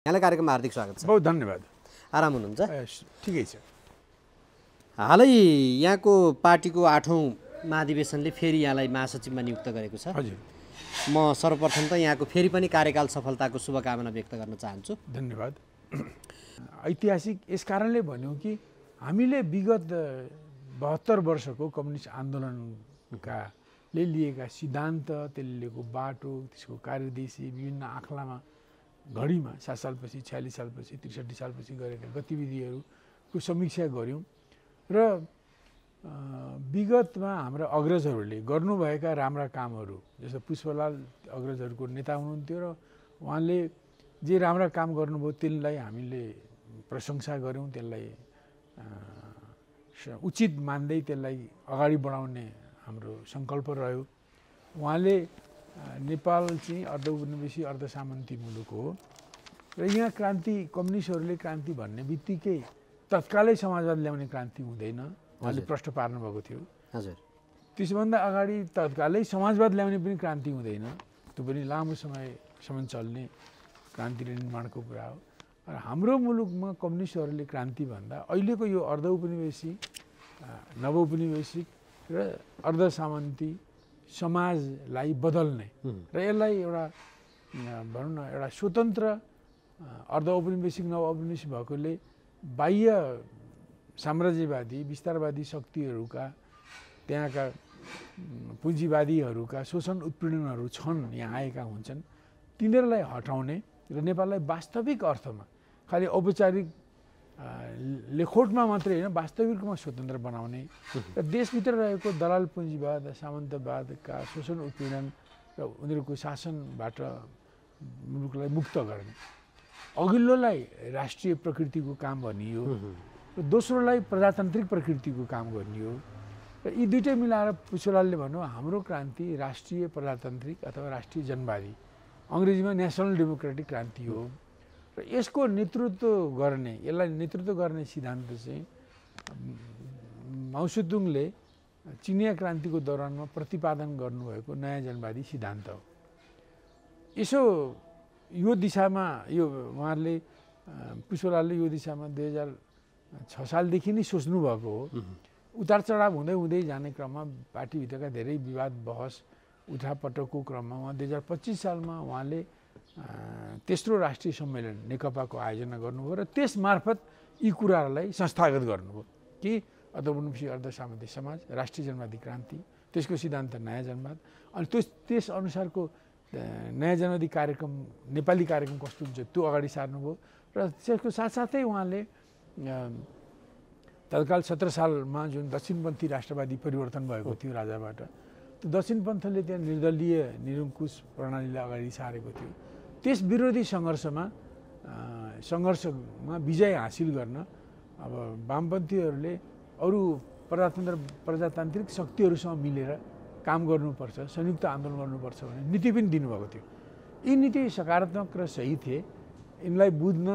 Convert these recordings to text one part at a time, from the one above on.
यहाँलाई कार्यक्रममा हार्दिक स्वागत छ। बहुत धन्यवाद। आराम हुनुहुन्छ? ठिकै छ। हालै यहाँको पार्टीको 8औं महाधिवेशनले फेरि यहाँलाई महासचिवमा नियुक्त गरेको छ। हजुर। म सर्वप्रथम त यहाँको फेरि पनि कार्यकाल सफलताको शुभकामना व्यक्त गर्न चाहन्छु। धन्यवाद। ऐतिहासिक यस कारणले भन्यौँ कि हामीले विगत 72 वर्षको कम्युनिस्ट आन्दोलनकाले लिएका सिद्धान्त, त्यसले लिएको बाटो, त्यसको कार्यदेशी, विभिन्न आँखलामा घडीमा 7 सालपछि, 46 सालपछि, 63 सालपछि गरेका गतिविधिहरूको समीक्षा गऱ्यौँ र विगतमा हाम्रा अग्रजहरूले गर्नुभएका राम्रा कामहरू, जस्तो पुष्पलाल अग्रजहरूको नेता हुनुहुन्थ्यो र उहाँले जे राम्रा काम गर्नुभयो त्यसलाई हामीले प्रशंसा गऱ्यौँ, त्यसलाई उचित मान्दै त्यसलाई अगाडि बढाउने हाम्रो सङ्कल्प रह्यो। उहाँले नेपाल चाहिँ अर्धउपनिवेशी अर्धसामन्ती मुलुक हो र यहाँ क्रान्ति, कम्युनिस्टहरूले क्रान्ति भन्ने बित्तिकै तत्कालै समाजवाद ल्याउने क्रान्ति हुँदैन, उहाँले प्रश्न पार्नुभएको थियो। हजुर। त्यसभन्दा अगाडि तत्कालै समाजवाद ल्याउने पनि क्रान्ति हुँदैन, त्यो पनि लामो समयसम्म चल्ने क्रान्ति निर्माणको कुरा हो। र हाम्रो मुलुकमा कम्युनिस्टहरूले क्रान्ति भन्दा अहिलेको यो अर्धउपनिवेशी, नवौपनिवेशिक र अर्धसामन्ती समाजलाई बदल्ने र यसलाई एउटा भनौँ न एउटा स्वतन्त्र अर्धऔपनिवेशिक नवौपनिवेशिक भएकोले बाह्य साम्राज्यवादी विस्तारवादी शक्तिहरूका, त्यहाँका पुँजीवादीहरूका शोषण उत्पीडनहरू छन्, यहाँ आएका हुन्छन्, तिनीहरूलाई हटाउने र नेपाललाई वास्तविक अर्थमा खालि औपचारिक लेखोटमा मात्रै होइन वास्तविक रूपमा स्वतन्त्र बनाउने र देशभित्र रहेको दलाल पुँजीवाद, सामन्तवादका शोषण उत्पीडन र उनीहरूको शासनबाट मुलुकलाई मुक्त गर्ने, अघिल्लोलाई राष्ट्रिय प्रकृतिको काम भनियो र दोस्रोलाई प्रजातान्त्रिक प्रकृतिको काम गरियो र यी दुइटै मिलाएर पुष्पलालले भन्यो हाम्रो क्रान्ति राष्ट्रिय प्रजातान्त्रिक अथवा राष्ट्रिय जनवादी, अङ्ग्रेजीमा नेसनल डेमोक्रेटिक क्रान्ति हो र यसको नेतृत्व गर्ने, यसलाई नेतृत्व गर्ने सिद्धान्त चाहिँ माओ सेतुङले चिनिया क्रान्तिको दौरानमा प्रतिपादन गर्नुभएको नयाँ जनवादी सिद्धान्त हो। यसो यो दिशामा यो उहाँहरूले पुष्पलालले यो दिशामा 2006 सालदेखि नै सोच्नु भएको हो। उतार चढाव हुँदै हुँदै जाने क्रममा पार्टीभित्रका धेरै विवाद बहस उठापटकको क्रममा उहाँ 2025 सालमा उहाँले तेस्रो राष्ट्रिय सम्मेलन नेकपाको आयोजना गर्नुभयो र त्यस मार्फत यी कुराहरूलाई संस्थागत गर्नुभयो कि अर्धउपनिवेशी अर्धसामन्ती समाज, राष्ट्रिय जनवादी क्रान्ति, त्यसको सिद्धान्त नयाँ जनवाद, अनि त्यस अनुसारको नयाँ जनवादी कार्यक्रम, नेपाली कार्यक्रम कस्तो हुन्छ त्यो अगाडि सार्नुभयो र त्यसको साथसाथै उहाँले तत्काल 17 सालमा जुन दक्षिणपन्थी राष्ट्रवादी परिवर्तन भएको थियो राजाबाट, त्यो दक्षिणपन्थले त्यहाँ निर्दलीय निरङ्कुश प्रणालीलाई अगाडि सारेको थियो। त्यस विरोधी सङ्घर्षमा विजय हासिल गर्न अब वामपन्थीहरूले अरू प्रजातान्त्रिक शक्तिहरूसँग मिलेर काम गर्नुपर्छ, संयुक्त आन्दोलन गर्नुपर्छ भन्ने नीति पनि दिनुभएको थियो। यी नीति सकारात्मक र सही थिए। यिनलाई बुझ्न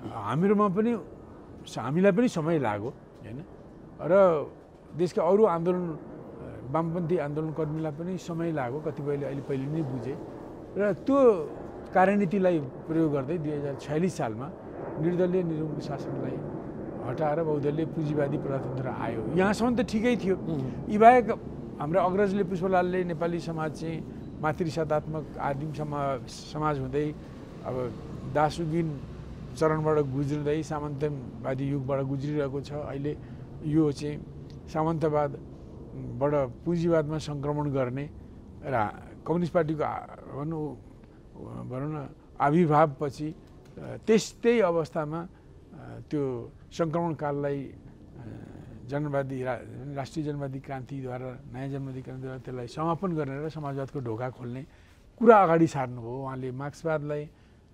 हामीलाई पनि समय लाग्यो हैन, र देशका अरू आन्दोलन वामपन्थी आन्दोलनकर्मीलाई पनि समय लाग्यो, कतिपयले पहिले नै बुझे र त्यो कार्यनीतिलाई प्रयोग गर्दै 2046 सालमा निर्दलीय निरङ्कुश शासनलाई हटाएर बहुदलीय पुँजीवादी प्रजातन्त्र आयो। यहाँसम्म त ठिकै थियो। यी बाहेक हाम्रो अग्रजले पुष्पलालले नेपाली समाज चाहिँ मातृसत्तात्मक आदिम समाज हुँदै अब दासुगिन चरणबाट गुज्रिँदै सामन्तवादी युगबाट गुज्रिरहेको छ। अहिले यो चाहिँ सामन्तवादबाट पुँजीवादमा सङ्क्रमण गर्ने र कम्युनिस्ट पार्टीको भनौँ न आविर्भावपछि त्यस्तै अवस्थामा त्यो सङ्क्रमणकाललाई जनवादी राष्ट्रिय जनवादी क्रान्तिद्वारा, नयाँ जनवादी क्रान्तिद्वारा त्यसलाई समापन गर्ने र समाजवादको ढोका खोल्ने कुरा अगाडि सार्नुभयो। उहाँले मार्क्सवादलाई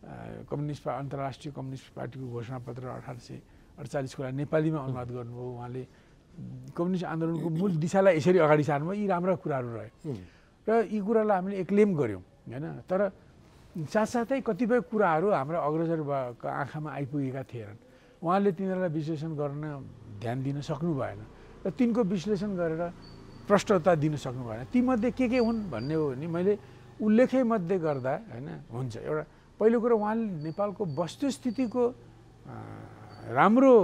अन्तर्राष्ट्रिय कम्युनिस्ट पार्टीको घोषणापत्र 1848को लागि नेपालीमा अनुवाद गर्नुभयो। उहाँले कम्युनिस्ट आन्दोलनको मूल दिशालाई यसरी अगाडि सार्नुभयो। यी राम्रा कुराहरू रहे र यी कुरालाई हामीले एक्लेम गऱ्यौँ हैन, तर साथसाथै कतिपय कुराहरू हाम्रो अग्रजहरूको आँखामा आइपुगेका थिएनन्। उहाँले तिनीहरूलाई विश्लेषण गर्न ध्यान दिन सक्नु भएन र तिनको विश्लेषण गरेर प्रष्टता दिन सक्नु भएन। तीमध्ये के हुन् भन्ने हो भने मैले उल्लेखै मध्ये गर्दा हैन हुन्छ। एउटा पहिलो कुरो उहाँले नेपालको वस्तुस्थितिको राम्रो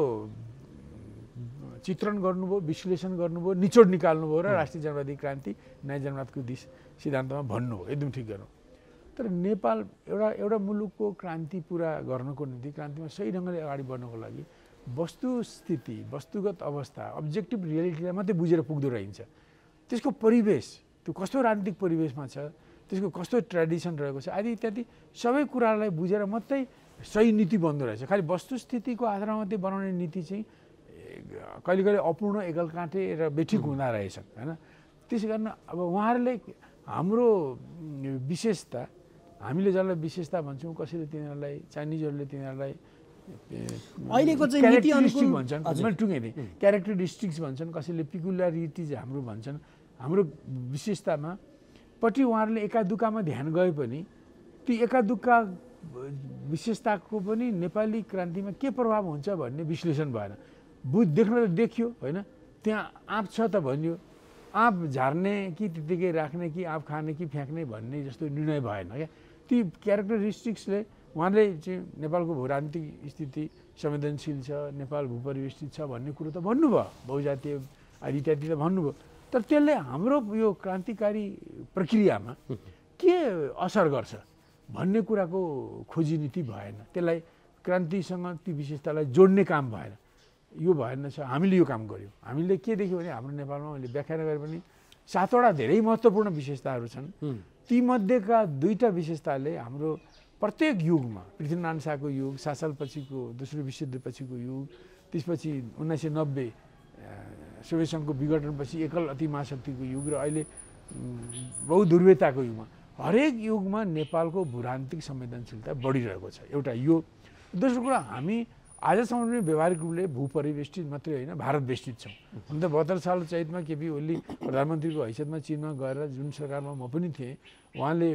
चित्रण गर्नुभयो, विश्लेषण गर्नुभयो, निचोड निकाल्नुभयो र राष्ट्रिय जनवादी क्रान्ति नयाँ जनवादको सिद्धान्तमा भन्नुभयो, एकदम ठिक गर्नु। तर नेपाल एउटा मुलुकको क्रान्ति पुरा गर्नको निम्ति, क्रान्तिमा सही ढङ्गले अगाडि बढ्नको लागि वस्तुस्थिति, वस्तुगत अवस्था, अब्जेक्टिभ रियालिटीलाई मात्रै बुझेर पुग्दो रहन्छ। त्यसको परिवेश, त्यो कस्तो राजनीतिक परिवेशमा छ, त्यसको कस्तो ट्रेडिसन रहेको छ आदि इत्यादि सबै कुरालाई बुझेर मात्रै सही नीति बन्दो रहेछ। खालि वस्तुस्थितिको आधारमा मात्रै बनाउने नीति चाहिँ कहिले कहिले अपूर्ण, एकलकाँटे र बेठिक हुँदा रहेछन् होइन। त्यसै कारण अब उहाँहरूले हाम्रो विशेषता, हामीले जसलाई विशेषता भन्छौँ, कसैले तिनीहरूलाई, चाइनिजहरूले तिनीहरूलाई अहिलेको चाहिँ नीति अनुकूल भन्छन्, मैले टुङ्गेँ क्यारेक्टरिस्टिक्स भन्छन्, कसैले पिकुलारिटिज हाम्रो भन्छन्। हाम्रो विशेषतामा पट्टि उहाँहरूले एका दुक्कामा ध्यान गए पनि ती एका दुक्का विशेषताको पनि नेपाली क्रान्तिमा के प्रभाव हुन्छ भन्ने विश्लेषण भएन। देख्न त देखियो होइन, त्यहाँ आँप छ त भनियो, आँप झार्ने कि त्यतिकै राख्ने कि आँप खाने कि फ्याँक्ने भन्ने जस्तो निर्णय भएन क्या। ती क्यारेक्टरिस्टिक्सले उहाँले चाहिँ नेपालको भूराजनीतिक स्थिति संवेदनशील छ, नेपाल भूपरिवेष्टित छ भन्ने कुरो त भन्नुभयो, बहुजातीय आदि इत्यादि त भन्नुभयो। तर त्यसले हाम्रो यो क्रान्तिकारी प्रक्रियामा के असर गर्छ भन्ने कुराको खोजी नीति भएन। त्यसलाई क्रान्तिसँग ती विशेषतालाई जोड्ने काम भएन। यो भएन छ, हामीले यो काम गऱ्यौँ। हामीले के देख्यौँ भने हाम्रो नेपालमा मैले व्याख्या नगरे पनि 7वटा धेरै महत्त्वपूर्ण विशेषताहरू छन्। तीमध्येका 2टा विशेषताले हाम्रो प्रत्येक युगमा, पृथ्वीनारायण शाहको युग, 7 सालपछिको दोस्रो विश्वयुद्धपछिको युग, त्यसपछि 1990 सोभियत सङ्घको विघटनपछि एकल अति महाशक्तिको युग र अहिले बहुध्रुवीयताको युगमा, हरेक युगमा नेपालको भूराजनीतिक संवेदनशीलता बढिरहेको छ। एउटा यो। दोस्रो कुरा, हामी आजसम्म पनि व्यवहारिक रूपले भूपरिवेष्टित मात्रै होइन, भारत बेष्टित छौँ। हुन त 72 साल चैतमा केपी ओली प्रधानमन्त्रीको हैसियतमा चीनमा गएर जुन सरकारमा म पनि थिएँ, उहाँले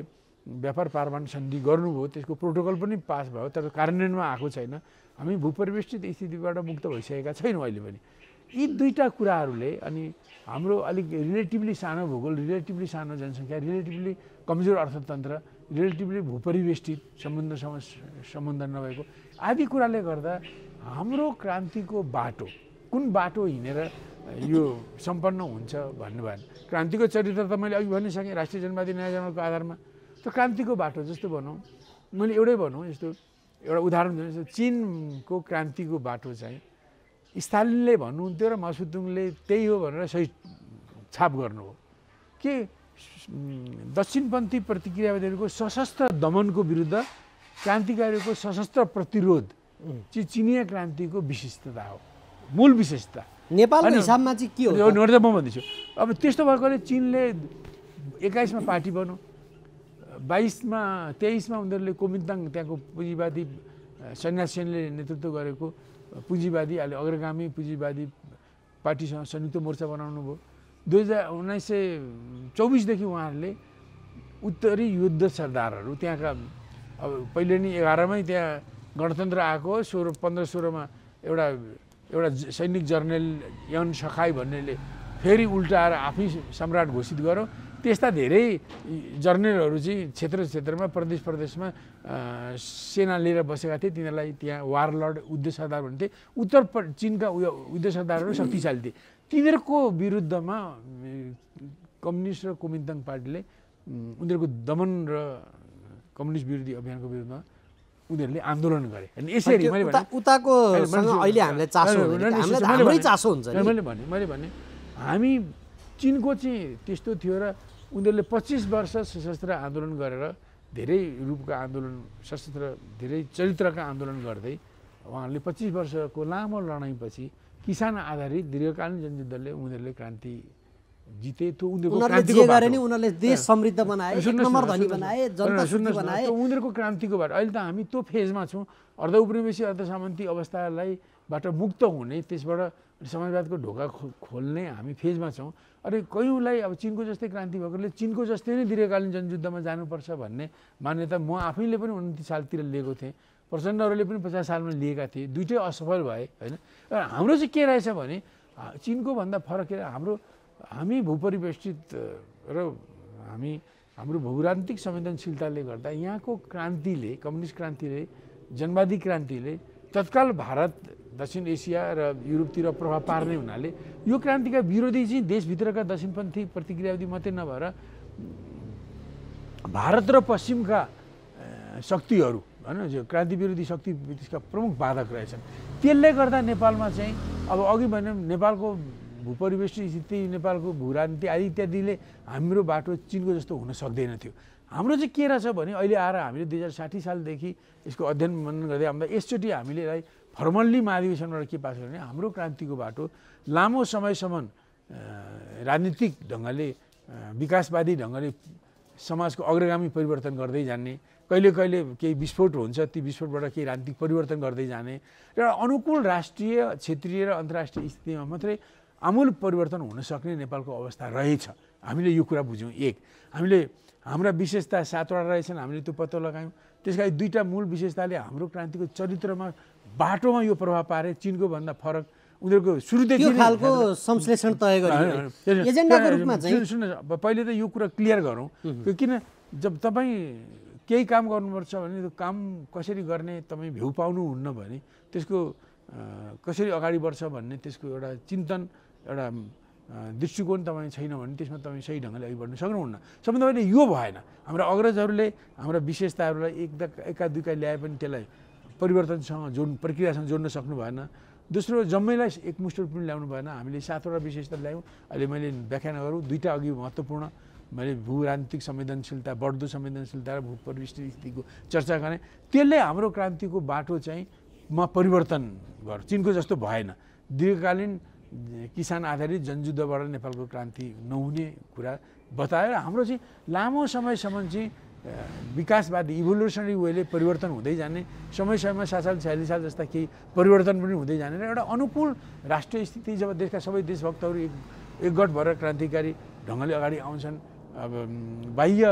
व्यापार पारमाणु सन्धि गर्नुभयो, त्यसको प्रोटोकल पनि पास भयो, तर कार्यान्वयनमा आएको छैन। हामी भूपरिवेष्टित स्थितिबाट मुक्त भइसकेका छैनौँ अहिले पनि। यी 2टा कुराहरूले अनि हाम्रो अलिक रिलेटिभली सानो भूगोल, रिलेटिभली सानो जनसङ्ख्या, रिलेटिभली कमजोर अर्थतन्त्र, रिलेटिभली भूपरिवेष्टित सम्बन्ध नभएको आदि कुराले गर्दा हाम्रो क्रान्तिको बाटो, कुन बाटो हिँडेर यो सम्पन्न हुन्छ भन्ने भएन। क्रान्तिको चरित्र त मैले अघि भनिसकेँ, राष्ट्रिय जनवादी नयाँ जनवादको आधारमा। त क्रान्तिको बाटो जस्तो भनौँ, मैले एउटै भनौँ, यस्तो एउटा उदाहरण दिनु, जस्तो चिनको क्रान्तिको बाटो चाहिँ स्टालिनले भन्नुहुन्थ्यो र माओसुतुङले त्यही हो भनेर सही छाप गर्नुभयो कि दक्षिणपन्थी प्रतिक्रियावादीहरूको सशस्त्र दमनको विरुद्ध क्रान्तिकारीको सशस्त्र प्रतिरोध चाहिँ चिनिया क्रान्तिको विशिष्टता हो, मूल विशेषता। नेपालको हिसाबमा चाहिँ के हो? म भन्दैछु, अब त्यस्तो भएकोले चिनले 21 मा पार्टी बन्यो, 22 मा 23 मा उनीहरूले कोमिन्ताङ त्यहाँको पुँजीवादी सन्यास सेनले नेतृत्व गरेको पुँजीवादी, अहिले अग्रगामी पुँजीवादी पार्टीसँग संयुक्त मोर्चा बनाउनु भयो। 1924 देखि उहाँहरूले उत्तरी युद्ध सरदारहरू त्यहाँका, अब पहिले नि 11 मै त्यहाँ गणतन्त्र आएको, 15-16 मा एउटा सैनिक जर्नल यन सखाई भन्नेले फेरि उल्टाएर आफै सम्राट घोषित गर्यो। त्यस्ता धेरै जर्नलहरू चाहिँ क्षेत्रमा प्रदेशमा सेना लिएर बसेका थिए, तिनीहरूलाई त्यहाँ वारलर्ड युद्ध सरदार भन्थे। उत्तर चिनका युद्ध सरदारहरू शक्तिशाली थिए, तिनीहरूको विरुद्धमा कम्युनिस्ट र कोमिन्ताङ पार्टीले उनीहरूको दमन र कम्युनिस्ट विरोधी अभियानको विरुद्धमा उनीहरूले आन्दोलन गरे। अनि यसरी उताको अहिले हामीलाई चासो हुन्छ। मैले भने हामी चिनको चाहिँ त्यस्तो थियो र उनीहरूले 25 वर्ष सशस्त्र आन्दोलन गरेर, धेरै रूपका आन्दोलन, सशस्त्र धेरै चरित्रका आन्दोलन गर्दै उहाँहरूले 25 वर्षको लामो लडाइँपछि किसान आधारित दीर्घकालीन जनयुद्धले उनीहरूले क्रान्ति जिते। त्यो उनीहरूले देश समृद्ध बनाए, एक नम्बर धनी बनाए, जनता सुखी बनाए। उनीहरूको क्रान्तिको बाटो अहिले त हामी त्यो फेजमा छौँ, अर्धउपनिवेशी अर्धसामन्ती अवस्थालाई बाट मुक्त हुने, त्यसबाट समाजवादको ढोका खोल्ने हामी फेजमा छौँ। अनि कयौँलाई अब चिनको जस्तै क्रान्ति भएकोले चिनको जस्तै नै दीर्घकालीन जनयुद्धमा जानुपर्छ भन्ने मान्यता म आफैले पनि 29 सालतिर लिएको थिएँ, प्रचण्डहरूले पनि 50 सालमा लिएका थिए, दुइटै असफल भए होइन। हाम्रो चाहिँ के रहेछ भने चिनको भन्दा फरक के, हामी भूपरिवेष्टित र हाम्रो भूराजनीतिक संवेदनशीलताले गर्दा यहाँको क्रान्तिले, कम्युनिस्ट क्रान्तिले, जनवादी क्रान्तिले तत्काल भारत, दक्षिण एसिया र युरोपतिर प्रभाव पार्ने हुनाले यो क्रान्तिका विरोधी चाहिँ देशभित्रका दक्षिणपन्थी प्रतिक्रियावादी मात्रै नभएर भारत र पश्चिमका शक्तिहरू हैन, जो क्रान्ति विरोधी शक्ति त्यसका प्रमुख बाधक रहेछन्। त्यसले गर्दा नेपालमा चाहिँ अब अघि भने नेपालको भूपरिवेष्टि स्थिति, नेपालको भूराजनीति आदि इत्यादिले हाम्रो बाटो चिनको जस्तो हुन सक्दैन थियो। हाम्रो चाहिँ के रहेछ भने अहिले आएर हामीले 2060 सालदेखि यसको अध्ययन मनन गर्दै आउँदा यसचोटि हामीले फर्मल्ली महाधिवेशनबाट के पास गर्ने, हाम्रो क्रान्तिको बाटो लामो समयसम्म राजनीतिक ढङ्गले, विकासवादी ढङ्गले समाजको अग्रगामी परिवर्तन गर्दै जाने, कहिले कहिले केही विस्फोट हुन्छ, ती विस्फोटबाट केही राजनीतिक परिवर्तन गर्दै जाने र अनुकूल राष्ट्रिय, क्षेत्रीय र अन्तर्राष्ट्रिय स्थितिमा मात्रै आमूल परिवर्तन हुन सक्ने नेपालको अवस्था रहेछ। हामीले यो कुरा बुझ्यौँ। एक, हामीले हाम्रा विशेषता 7वटा रहेछन्, हामीले त्यो पत्तो लगायौँ। त्यसका 2टा मूल विशेषताले हाम्रो क्रान्तिको चरित्रमा, बाटोमा यो प्रभाव पारे। चिनको भन्दा फरक उनीहरूको सुरुदेखि त्यो खालको संश्लेषण तय गरियो एजेन्डाको रूपमा चाहिँ। सुन्नु, पहिले त यो कुरा क्लियर गरौँ, किन जब तपाईँ केही काम गर्नुपर्छ भने त्यो काम कसरी गर्ने तपाईँ भ्यू पाउनुहुन्न भने त्यसको कसरी अगाडि बढ्छ भन्ने त्यसको एउटा चिन्तन, एउटा दृष्टिकोण तपाईँ छैन भने त्यसमा तपाईँ सही ढङ्गले अघि बढ्न सक्नुहुन्न। सबभन्दा पहिले यो भएन, हाम्रा अग्रजहरूले हाम्रा विशेषताहरूलाई एका दुईका ल्याए पनि त्यसलाई परिवर्तनसँग प्रक्रियासँग जोड्न सक्नु भएन। दोस्रो, जम्मैलाई एकमुष्ट रूपमा ल्याउनु भएन। हामीले 7वटा विशेषता ल्यायौँ। अहिले मैले व्याख्या नगरौँ, 2टा अघि महत्त्वपूर्ण मैले भू राजनीतिक संवेदनशीलता, बढ्दो संवेदनशीलता र भू परिवेष्टि स्थितिको चर्चा गरेँ। त्यसले हाम्रो क्रान्तिको बाटो चाहिँ परिवर्तन गर्यो, चिनको जस्तो भएन। दीर्घकालीन किसान आधारित जनयुद्धबाट नेपालको क्रान्ति नहुने कुरा बतायो र हाम्रो चाहिँ लामो समयसम्म चाहिँ विकासवादी इभोल्युसनरी वेले परिवर्तन हुँदै जाने, समय समयमा 7 साल 46 साल जस्ता केही परिवर्तन पनि हुँदै जाने र एउटा अनुकूल राष्ट्रिय स्थिति जब देशका सबै देशभक्तहरू एकगठ भएर क्रान्तिकारी ढङ्गले अगाडि आउँछन्। अब बाह्य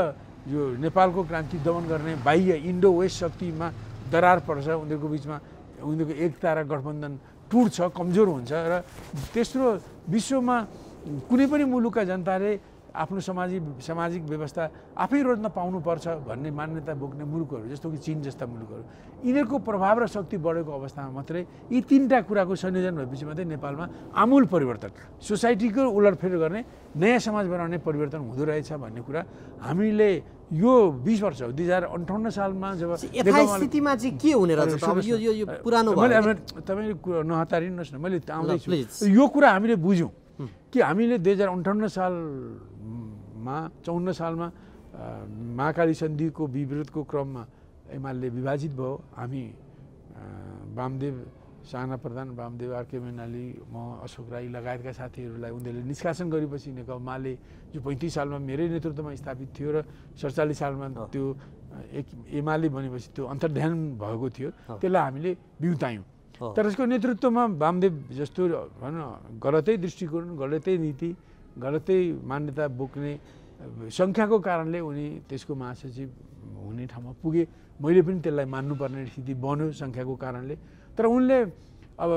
यो नेपालको क्रान्ति दमन गर्ने बाह्य इन्डो वेस्ट शक्तिमा दरार पर्छ, उनीहरूको बिचमा उनीहरूको एकता र गठबन्धन टुट्छ, कमजोर हुन्छ र तेस्रो, विश्वमा कुनै पनि मुलुकका जनताले आफ्नो सामाजिक व्यवस्था आफै रोज्न पाउनुपर्छ भन्ने मान्यता बोक्ने मुलुकहरू जस्तो कि चीन जस्ता मुलुकहरू, यिनीहरूको प्रभाव र शक्ति बढेको अवस्थामा मात्रै यी 3टा कुराको संयोजन भएपछि मात्रै नेपालमा आमूल परिवर्तन, सोसाइटीको उलटफेर गर्ने, नयाँ समाज बनाउने परिवर्तन हुँदो रहेछ भन्ने कुरा हामीले यो 20 वर्ष 2058 सालमा जब यथास्थितिमा चाहिँ के हुने रहेछ त? अब यो पुरानो भयो। तपाईँले नहतारिनुहोस् न, मैले आउँदैछु। यो कुरा हामीले बुझ्यौँ कि हामीले 2058 सालमा 54 सालमा महाकाली सन्धिको विरोधको क्रममा एमाले विभाजित भयो। हामी वामदेव साना प्रधान, वामदेव आरके मैनाली, म अशोक राई लगायतका साथीहरूलाई उनीहरूले निष्कासन गरेपछि नेकपा माले जो 35 सालमा मेरै नेतृत्वमा स्थापित थियो र 47 सालमा त्यो एमाले बनेपछि त्यो अन्तर्ध्यान भएको थियो, त्यसलाई हामीले बिउतायौँ। तर यसको नेतृत्वमा वामदेव जस्तो भनौँ गलतै दृष्टिकोण, गलतै नीति, गलतै मान्यता बोक्ने सङ्ख्याको कारणले उनी त्यसको महासचिव हुने ठाउँमा पुगे। मैले पनि त्यसलाई मान्नुपर्ने स्थिति बन्यो सङ्ख्याको कारणले। तर उनले अब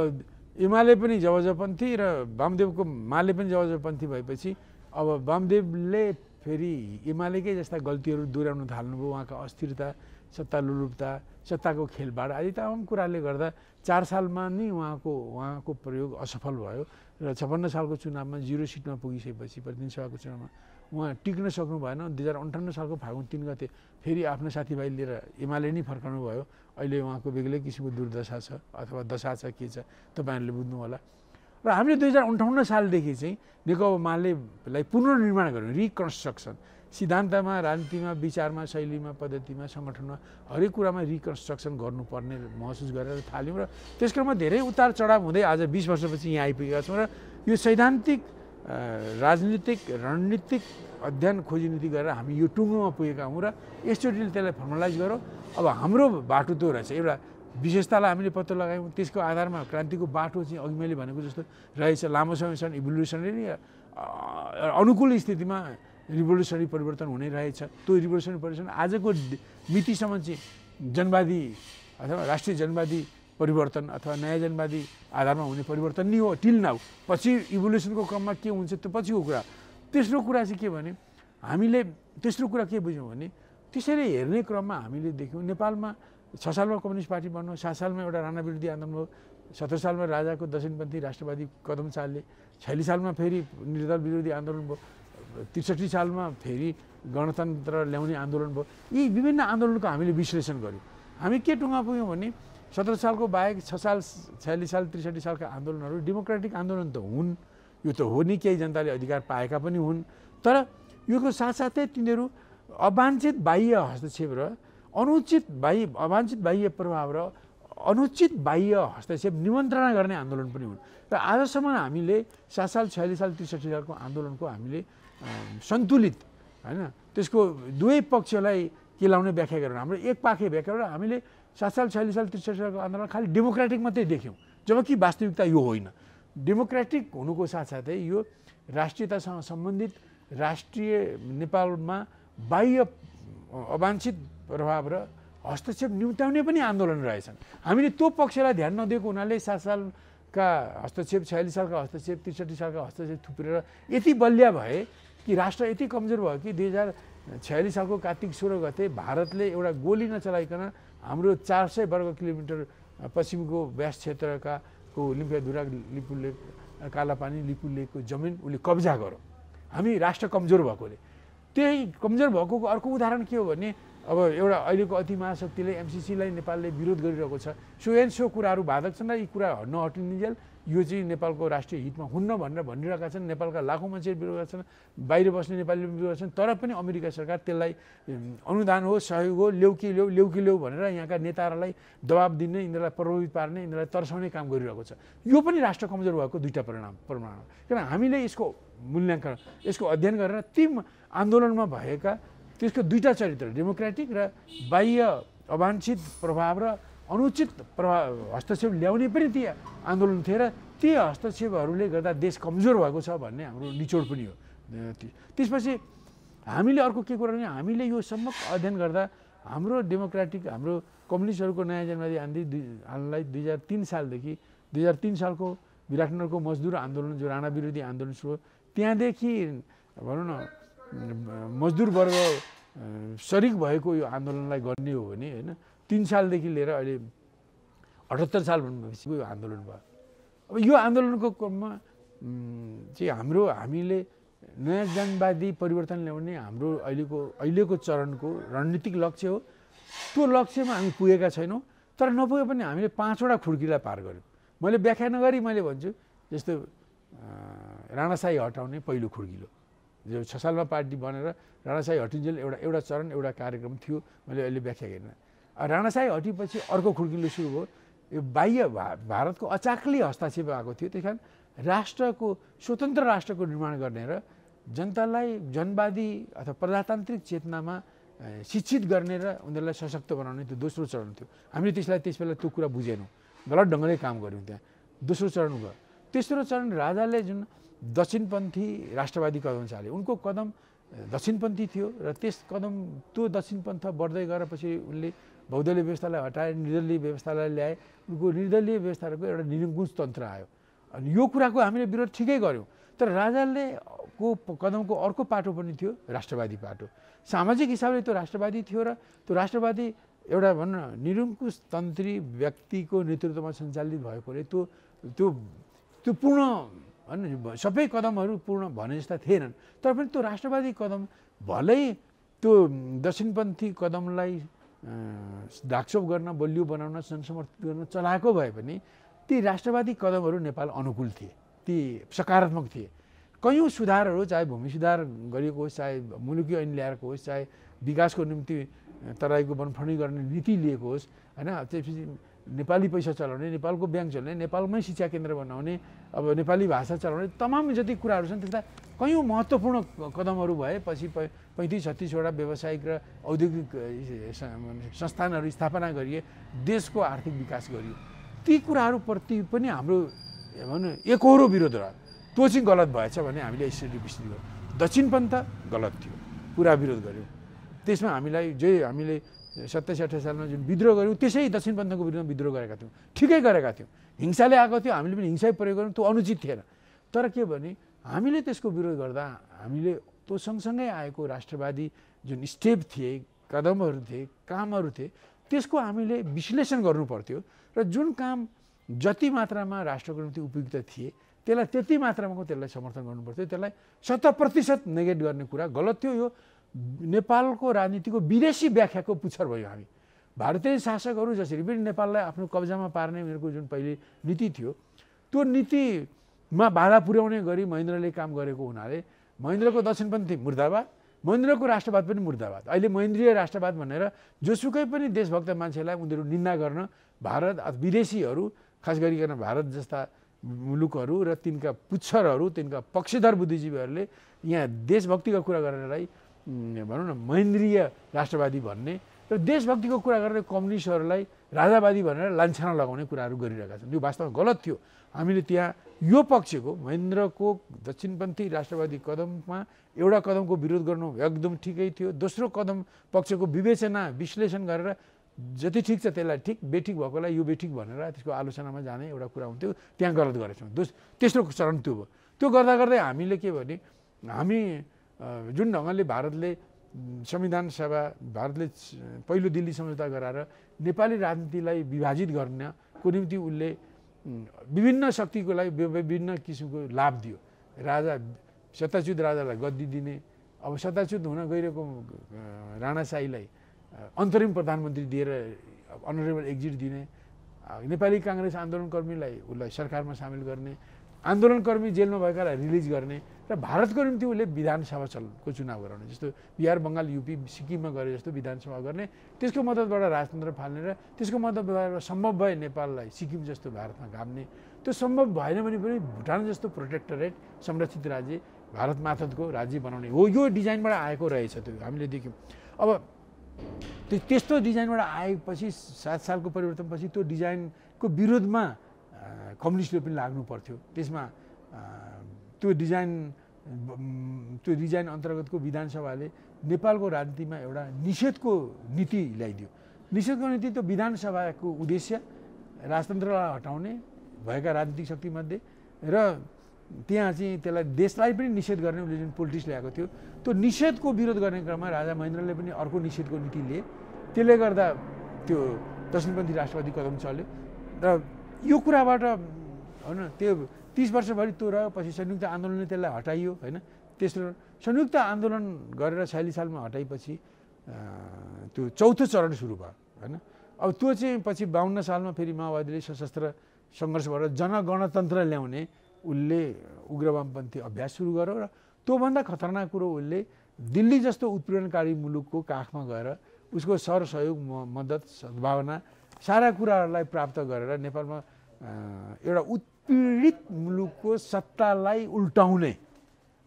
एमाले पनि जबरजपन्थी र वामदेवको माले पनि जबरजपन्थी भएपछि अब वामदेवले फेरि एमालेकै जस्ता गल्तीहरू दोहोऱ्याउन थाल्नुभयो। उहाँका अस्थिरता, सत्ता लुलुप्ता, सत्ताको खेलबाड आदि तमाम कुराले गर्दा 4 सालमा नै उहाँको प्रयोग असफल भयो र 56 सालको चुनावमा 0 सिटमा पुगिसकेपछि प्रतिनिधि सभाको चुनावमा उहाँ टिक्न सक्नु भएन। 2058 सालको फागुन 3 गते फेरि आफ्नो साथीभाइ लिएर एमाले नै फर्काउनु भयो। अहिले उहाँको बेग्लै किसिमको दुर्दशा छ अथवा दशा छ, के छ तपाईँहरूले बुझ्नु होला। र हामीले 2058 सालदेखि चाहिँ नेकपा मालेलाई पुनर्निर्माण गर्यौँ, रिकन्स्ट्रक्सन। सिद्धान्तमा, राजनीतिमा, विचारमा, शैलीमा, पद्धतिमा, सङ्गठनमा हरेक कुरामा रिकन्स्ट्रक्सन गर्नुपर्ने महसुस गरेर थाल्यौँ र त्यसक्रममा धेरै उतार चढाव हुँदै आज 20 वर्षपछि यहाँ आइपुगेका छौँ र यो सैद्धान्तिक राजनीतिक रणनीतिक अध्ययन खोजी नीति गरेर हामी यो टुङ्गोमा पुगेका हौँ र यसचोटि त्यसलाई फर्मलाइज गरौँ। अब हाम्रो बाटो त्यो रहेछ, एउटा विशेषतालाई हामीले पत्तो लगायौँ, त्यसको आधारमा क्रान्तिको बाटो चाहिँ अघि मैले भनेको जस्तो रहेछ, लामो समयसम्म इभोल्युसनरी अनुकूल स्थितिमा रिभोल्युसनरी परिवर्तन हुने रहेछ। त्यो रिभोल्युसनरी परिवर्तन आजको मितिसम्म चाहिँ जनवादी अथवा राष्ट्रिय जनवादी परिवर्तन अथवा नयाँ जनवादी आधारमा हुने परिवर्तन नै हो टिल नाउ। पछि इभोल्युसनको क्रममा के हुन्छ त्यो पछिको कुरा। तेस्रो कुरा चाहिँ के भने हामीले तेस्रो कुरा के बुझ्यौँ भने त्यसरी हेर्ने क्रममा हामीले देख्यौँ नेपालमा 6 सालमा कम्युनिस्ट पार्टी बन्यो, 7 सालमा एउटा राणा विरोधी आन्दोलन भयो, 17 सालमा राजाको दक्षिणपन्थी राष्ट्रवादी कदम चाल्ने, 46 सालमा फेरि निर्दल विरोधी आन्दोलन भयो, 63 सालमा फेरि गणतन्त्र ल्याउने आन्दोलन भयो। यी विभिन्न आन्दोलनको हामीले विश्लेषण गऱ्यौँ। हामी के टुङ्गा पुग्यौँ भने 17 सालको बाहेक 6 साल 46 साल 63 सालका आन्दोलनहरू डेमोक्रेटिक आन्दोलन त हुन्, यो त हो नि, केही जनताले अधिकार पाएका पनि हुन्, तर योको साथसाथै तिनीहरू अवाञ्छित बाह्य हस्तक्षेप र अवाञ्छित बाह्य प्रभाव र अनुचित बाह्य हस्तक्षेप निमन्त्रणा गर्ने आन्दोलन पनि हुन्। र आजसम्म हामीले 7 साल 46 साल 63 सालको आन्दोलनको हामीले सन्तुलित होइन त्यसको दुवै पक्षलाई केलाउने व्याख्या गरेर हाम्रो एकपाखे व्याख्या गरेर हामीले 7 साल 46 साल 63 सालको आन्दोलन खालि डेमोक्रेटिक मात्रै देख्यौँ, जबकि वास्तविकता यो होइन। डेमोक्रेटिक हुनुको साथसाथै यो राष्ट्रियतासँग सम्बन्धित राष्ट्रिय नेपालमा बाह्य अवाञ्छित प्रभाव र हस्तक्षेप निम्त्याउने पनि आन्दोलन रहेछन्। हामीले त्यो पक्षलाई ध्यान नदिएको हुनाले 7 सालका हस्तक्षेप 46 सालका हस्तक्षेप 63 सालका हस्तक्षेप थुप्रेर यति बलिया भए कि राष्ट्र यति कमजोर भयो कि 2046 सालको कार्तिक 16 गते भारतले एउटा गोली नचलाइकन हाम्रो 400 वर्ग किलोमिटर पश्चिमको व्यास क्षेत्रका लिम्पियाधुरा लिपुलेक कालापानी लिपुलेकको जमिन उसले कब्जा गर्यो। हामी राष्ट्र कमजोर भएकोले। त्यही कमजोर भएको अर्को उदाहरण के हो भने अब एउटा अहिलेको अति महाशक्तिले एमसिसीलाई नेपालले विरोध गरिरहेको छ। सो कुराहरू बाधक छन् र यी कुरा नहटिनुन्जेल यो चाहिँ नेपालको राष्ट्रिय हितमा हुन्न भनेर भनिरहेका छन्। नेपालका लाखौँ मान्छे विरोध छन्, बाहिर बस्ने नेपालीले विरोध छन्, तर पनि अमेरिका सरकार त्यसलाई अनुदान हो, सहयोग हो, ल्याउ भनेर यहाँका नेताहरूलाई दबाब दिने, यिनीहरूलाई प्रभावित पार्ने, यिनीहरूलाई तर्साउने काम गरिरहेको छ। यो पनि राष्ट्र कमजोर भएको दुईटा परिणाम किन हामीले यसको मूल्याङ्कन यसको अध्ययन गरेर ती आन्दोलनमा भएका त्यसको दुईटा चरित्र डेमोक्रेटिक र बाह्य अवाञ्छित प्रभाव र अनुचित हस्तक्षेप ल्याउने पनि ती आन्दोलन थिए र ती हस्तक्षेपहरूले गर्दा देश कमजोर भएको छ भन्ने हाम्रो निचोड पनि हो। त्यसपछि हामीले अर्को के कुरा भने हामीले यो सम्मक अध्ययन गर्दा हाम्रो डेमोक्रेटिक हाम्रो कम्युनिस्टहरूको नयाँ जनवादी आन्दोलनलाई 2003 सालदेखि 2003 सालको विराटनगरको मजदुर आन्दोलन जो राणा विरोधी आन्दोलन सुरु त्यहाँदेखि भनौँ न मजदुर वर्ग सरिक भएको यो आन्दोलनलाई गर्ने हो भने होइन 3 सालदेखि लिएर अहिले 78 साल भन्नुभएपछि यो आन्दोलन भयो। अब यो आन्दोलनको क्रममा चाहिँ हामीले नयाँ जनवादी परिवर्तन ल्याउने हाम्रो अहिलेको चरणको रणनीतिक लक्ष्य हो। त्यो लक्ष्यमा हामी पुगेका छैनौँ, तर नपुगे पनि हामीले 5वटा खुड्कीलाई पार गऱ्यौँ। मैले व्याख्या नगरी मैले भन्छु जस्तो राणाशाही हटाउने पहिलो खुड्किलो जो 6 सालमा पार्टी बनेर राणाशाही हटिन्जेल एउटा चरण एउटा कार्यक्रम थियो, मैले अहिले व्याख्या गरिनँ। राणाशाही हटेपछि अर्को खुड्किलो सुरु भयो। यो बाह्य भारतको अचाक्ली हस्तक्षेप आएको थियो। त्यस कारण राष्ट्रको स्वतन्त्र राष्ट्रको निर्माण गर्ने र जनतालाई जनवादी अथवा प्रजातान्त्रिक चेतनामा शिक्षित गर्ने र उनीहरूलाई सशक्त बनाउने त्यो दोस्रो चरण थियो। हामीले त्यस बेला त्यो कुरा बुझेनौँ, गलत ढङ्गले काम गऱ्यौँ। त्यहाँ दोस्रो चरण भयो। तेस्रो चरण राजाले जुन दक्षिणपन्थी राष्ट्रवादी कदम चाले उनको कदम दक्षिणपन्थी थियो र त्यो दक्षिणपन्थ बढ्दै गएपछि उनले बहुदलीय व्यवस्थालाई हटाए, निर्दलीय व्यवस्थालाई ल्याए। उनको निर्दलीय व्यवस्थाको एउटा निरङ्कुश तन्त्र आयो। अनि यो कुराको हामीले विरोध ठिकै गऱ्यौँ, तर राजाले कदमको अर्को पाटो पनि थियो राष्ट्रवादी पाटो। सामाजिक हिसाबले त्यो राष्ट्रवादी थियो र त्यो राष्ट्रवादी एउटा भन्न निरङ्कुश तन्त्री व्यक्तिको नेतृत्वमा सञ्चालित भएकोले त्यो पूर्ण सबै कदमहरू पूर्ण भने जस्ता थिएनन्। तर पनि त्यो राष्ट्रवादी कदम भलै त्यो दक्षिणपन्थी कदमलाई ढाकछोप गर्न, बलियो बनाउन, जनसमर्थित गर्न चलाएको भए पनि ती राष्ट्रवादी कदमहरू नेपाल अनुकूल थिए, ती सकारात्मक थिए। कयौँ सुधारहरू चाहे भूमि सुधार गरिएको होस्, चाहे मुलुकी ऐन ल्याएको होस्, चाहे विकासको निम्ति तराईको वनफर्नी गर्ने नीति लिएको होस् होइन, त्यसपछि नेपाली पैसा चलाउने, नेपालको ब्याङ्क चलाउने, नेपालमै शिक्षा केन्द्र बनाउने, अब नेपाली भाषा चलाउने तमाम जति कुराहरू छन् त्यस्ता कयौँ महत्त्वपूर्ण कदमहरू भए। पछि 35-36वटा व्यावसायिक र औद्योगिक संस्थानहरू स्थापना गरिए, देशको आर्थिक विकास गरियो। ती कुराहरूप्रति पनि हाम्रो भनौँ एकहोरो विरोध रह्यो। त्यो चाहिँ गलत भएछ भने हामीले यसरी विस्तृत गर्यौँ। दक्षिणपन्थ गलत थियो, पुरा विरोध गऱ्यौँ। त्यसमा हामीले 27-28 सालमा जुन विद्रोह गऱ्यौँ त्यसै दक्षिणपन्थको विरुद्धमा विद्रोह गरेका थियौँ, ठिकै गरेका थियौँ। हिंसाले आएको थियो, हामीले पनि हिंसै प्रयोग गऱ्यौँ, त्यो अनुचित थिएन। तर के भने हामीले त्यसको विरोध गर्दा हामीले त्यो सँगसँगै आएको राष्ट्रवादी जुन स्टेप थिए, कदमहरू थिए, कामहरू थिए, त्यसको हामीले विश्लेषण गर्नु पर्थ्यो र जुन काम जति मात्रामा राष्ट्रको निम्ति उपयुक्त थिए त्यसलाई त्यति मात्रामा त्यसलाई समर्थन गर्नु पर्थ्यो। त्यसलाई 100% नेगेट गर्ने कुरा गलत थियो। यो नेपालको राजनीतिको विदेशी व्याख्याको पुच्छर भयो। हामी भारतीय शासकहरू जसरी पनि नेपाललाई आफ्नो कब्जामा पार्ने उनीहरूको जुन पहिले नीति थियो, त्यो नीतिमा बाधा पुर्याउने गरी महेन्द्रले काम गरेको हुनाले महेन्द्रको दक्षिणपन्थी मुर्दाबाद, महेन्द्रको राष्ट्रवाद पनि मुर्दाबाद। अहिले महेन्द्रीय राष्ट्रवाद भनेर जोसुकै पनि देशभक्त मान्छेलाई उनीहरू निन्दा गर्न भारत विदेशीहरू, खास गरिकन भारत जस्ता मुलुकहरू र तिनका पुच्छरहरू, तिनका पक्षधर बुद्धिजीवीहरूले यहाँ देशभक्तिको कुरा गरेरलाई भनौँ न महेन्द्रीय राष्ट्रवादी भन्ने र देशभक्तिको कुरा गरेर कम्युनिस्टहरूलाई राजावादी भनेर लान्छना लगाउने कुराहरू गरिरहेका छन्। यो वास्तवमा गलत थियो। हामीले त्यहाँ यो पक्षको महेन्द्रको दक्षिणपन्थी राष्ट्रवादी कदममा एउटा कदमको विरोध गर्नु एकदम ठिकै थियो। दोस्रो कदम पक्षको विवेचना विश्लेषण गरेर जति ठिक छ त्यसलाई ठिक, बेठिक भएकोलाई यो बेठिक भनेर त्यसको आलोचनामा जाने एउटा कुरा हुन्थ्यो। त्यहाँ गलत गरेछौँ। तेस्रो चरण त्यो भयो। त्यो गर्दा गर्दै हामीले के भने हामी जुन ढङ्गले भारतले संविधान सभा, भारतले पहिलो दिल्ली सम्झौता गराएर नेपाली राजनीतिलाई विभाजित गर्नको निम्ति उसले विभिन्न शक्तिको लागि विभिन्न किसिमको लाभ दियो। राजा सत्ताच्युत राजालाई गद्दी दिने, अब सत्ताच्युत हुन गइरहेको राणाशाहीलाई अन्तरिम प्रधानमन्त्री दिएर अनरेबल एक्जिट दिने, नेपाली काङ्ग्रेस आन्दोलनकर्मीलाई उसलाई सरकारमा सामेल गर्ने, आन्दोलनकर्मी जेलमा भएकालाई रिलिज गर्ने र भारतको निम्ति उसले विधानसभाको चुनाव गराउने, जस्तो बिहार, बङ्गाल, युपी, सिक्किममा गरे जस्तो विधानसभा गर्ने, त्यसको मद्दतबाट राजतन्त्र फाल्ने र त्यसको मद्दतबाट सम्भव भए नेपाललाई सिक्किम जस्तो भारतमा गाड्ने। त्यो सम्भव भएन भने पनि भुटान जस्तो प्रोटेक्टरेट संरक्षित राज्य, भारत मातहतको राज्य बनाउने हो। यो डिजाइनबाट आएको रहेछ। त्यो हामीले देख्यौँ। अब त्यस्तो डिजाइनबाट आएपछि 7 सालको परिवर्तनपछि त्यो डिजाइनको विरोधमा कम्युनिस्टले पनि लाग्नु पर्थ्यो। त्यसमा त्यो डिजाइन अन्तर्गतको विधानसभाले नेपालको राजनीतिमा एउटा निषेधको नीति ल्याइदियो। निषेधको नीति त्यो विधानसभाको उद्देश्य राजतन्त्रलाई हटाउने भएका राजनीतिक शक्तिमध्ये र त्यहाँ चाहिँ त्यसलाई देशलाई पनि निषेध गर्ने उसले जुन पोलिटिक्स ल्याएको थियो, त्यो निषेधको विरोध गर्ने क्रममा राजा महेन्द्रले पनि अर्को निषेधको नीति लिए। त्यसले गर्दा त्यो दक्षिणपन्थी राष्ट्रवादी कदम चल्यो र यो कुराबाट होइन त्यो 30 वर्षभरि त्यो रह्यो। पछि संयुक्त आन्दोलनले त्यसलाई हटाइयो होइन। तेस्रो संयुक्त आन्दोलन गरेर 46 सालमा हटाएपछि त्यो चौथो चरण सुरु भयो होइन। अब त्यो चाहिँ पछि 52 सालमा फेरि माओवादीले सशस्त्र सङ्घर्ष गरेर जनगणतन्त्र ल्याउने उसले उग्रवामपन्थी अभ्यास सुरु गर्यो र त्योभन्दा खतरनाक कुरो उसले दिल्ली जस्तो उत्पीडनकारी मुलुकको काखमा गएर उसको सहयोग, मद्दत, सद्भावना सारा कुराहरूलाई प्राप्त गरेर नेपालमा एउटा उत्पीडित मुलुकको सत्तालाई उल्टाउने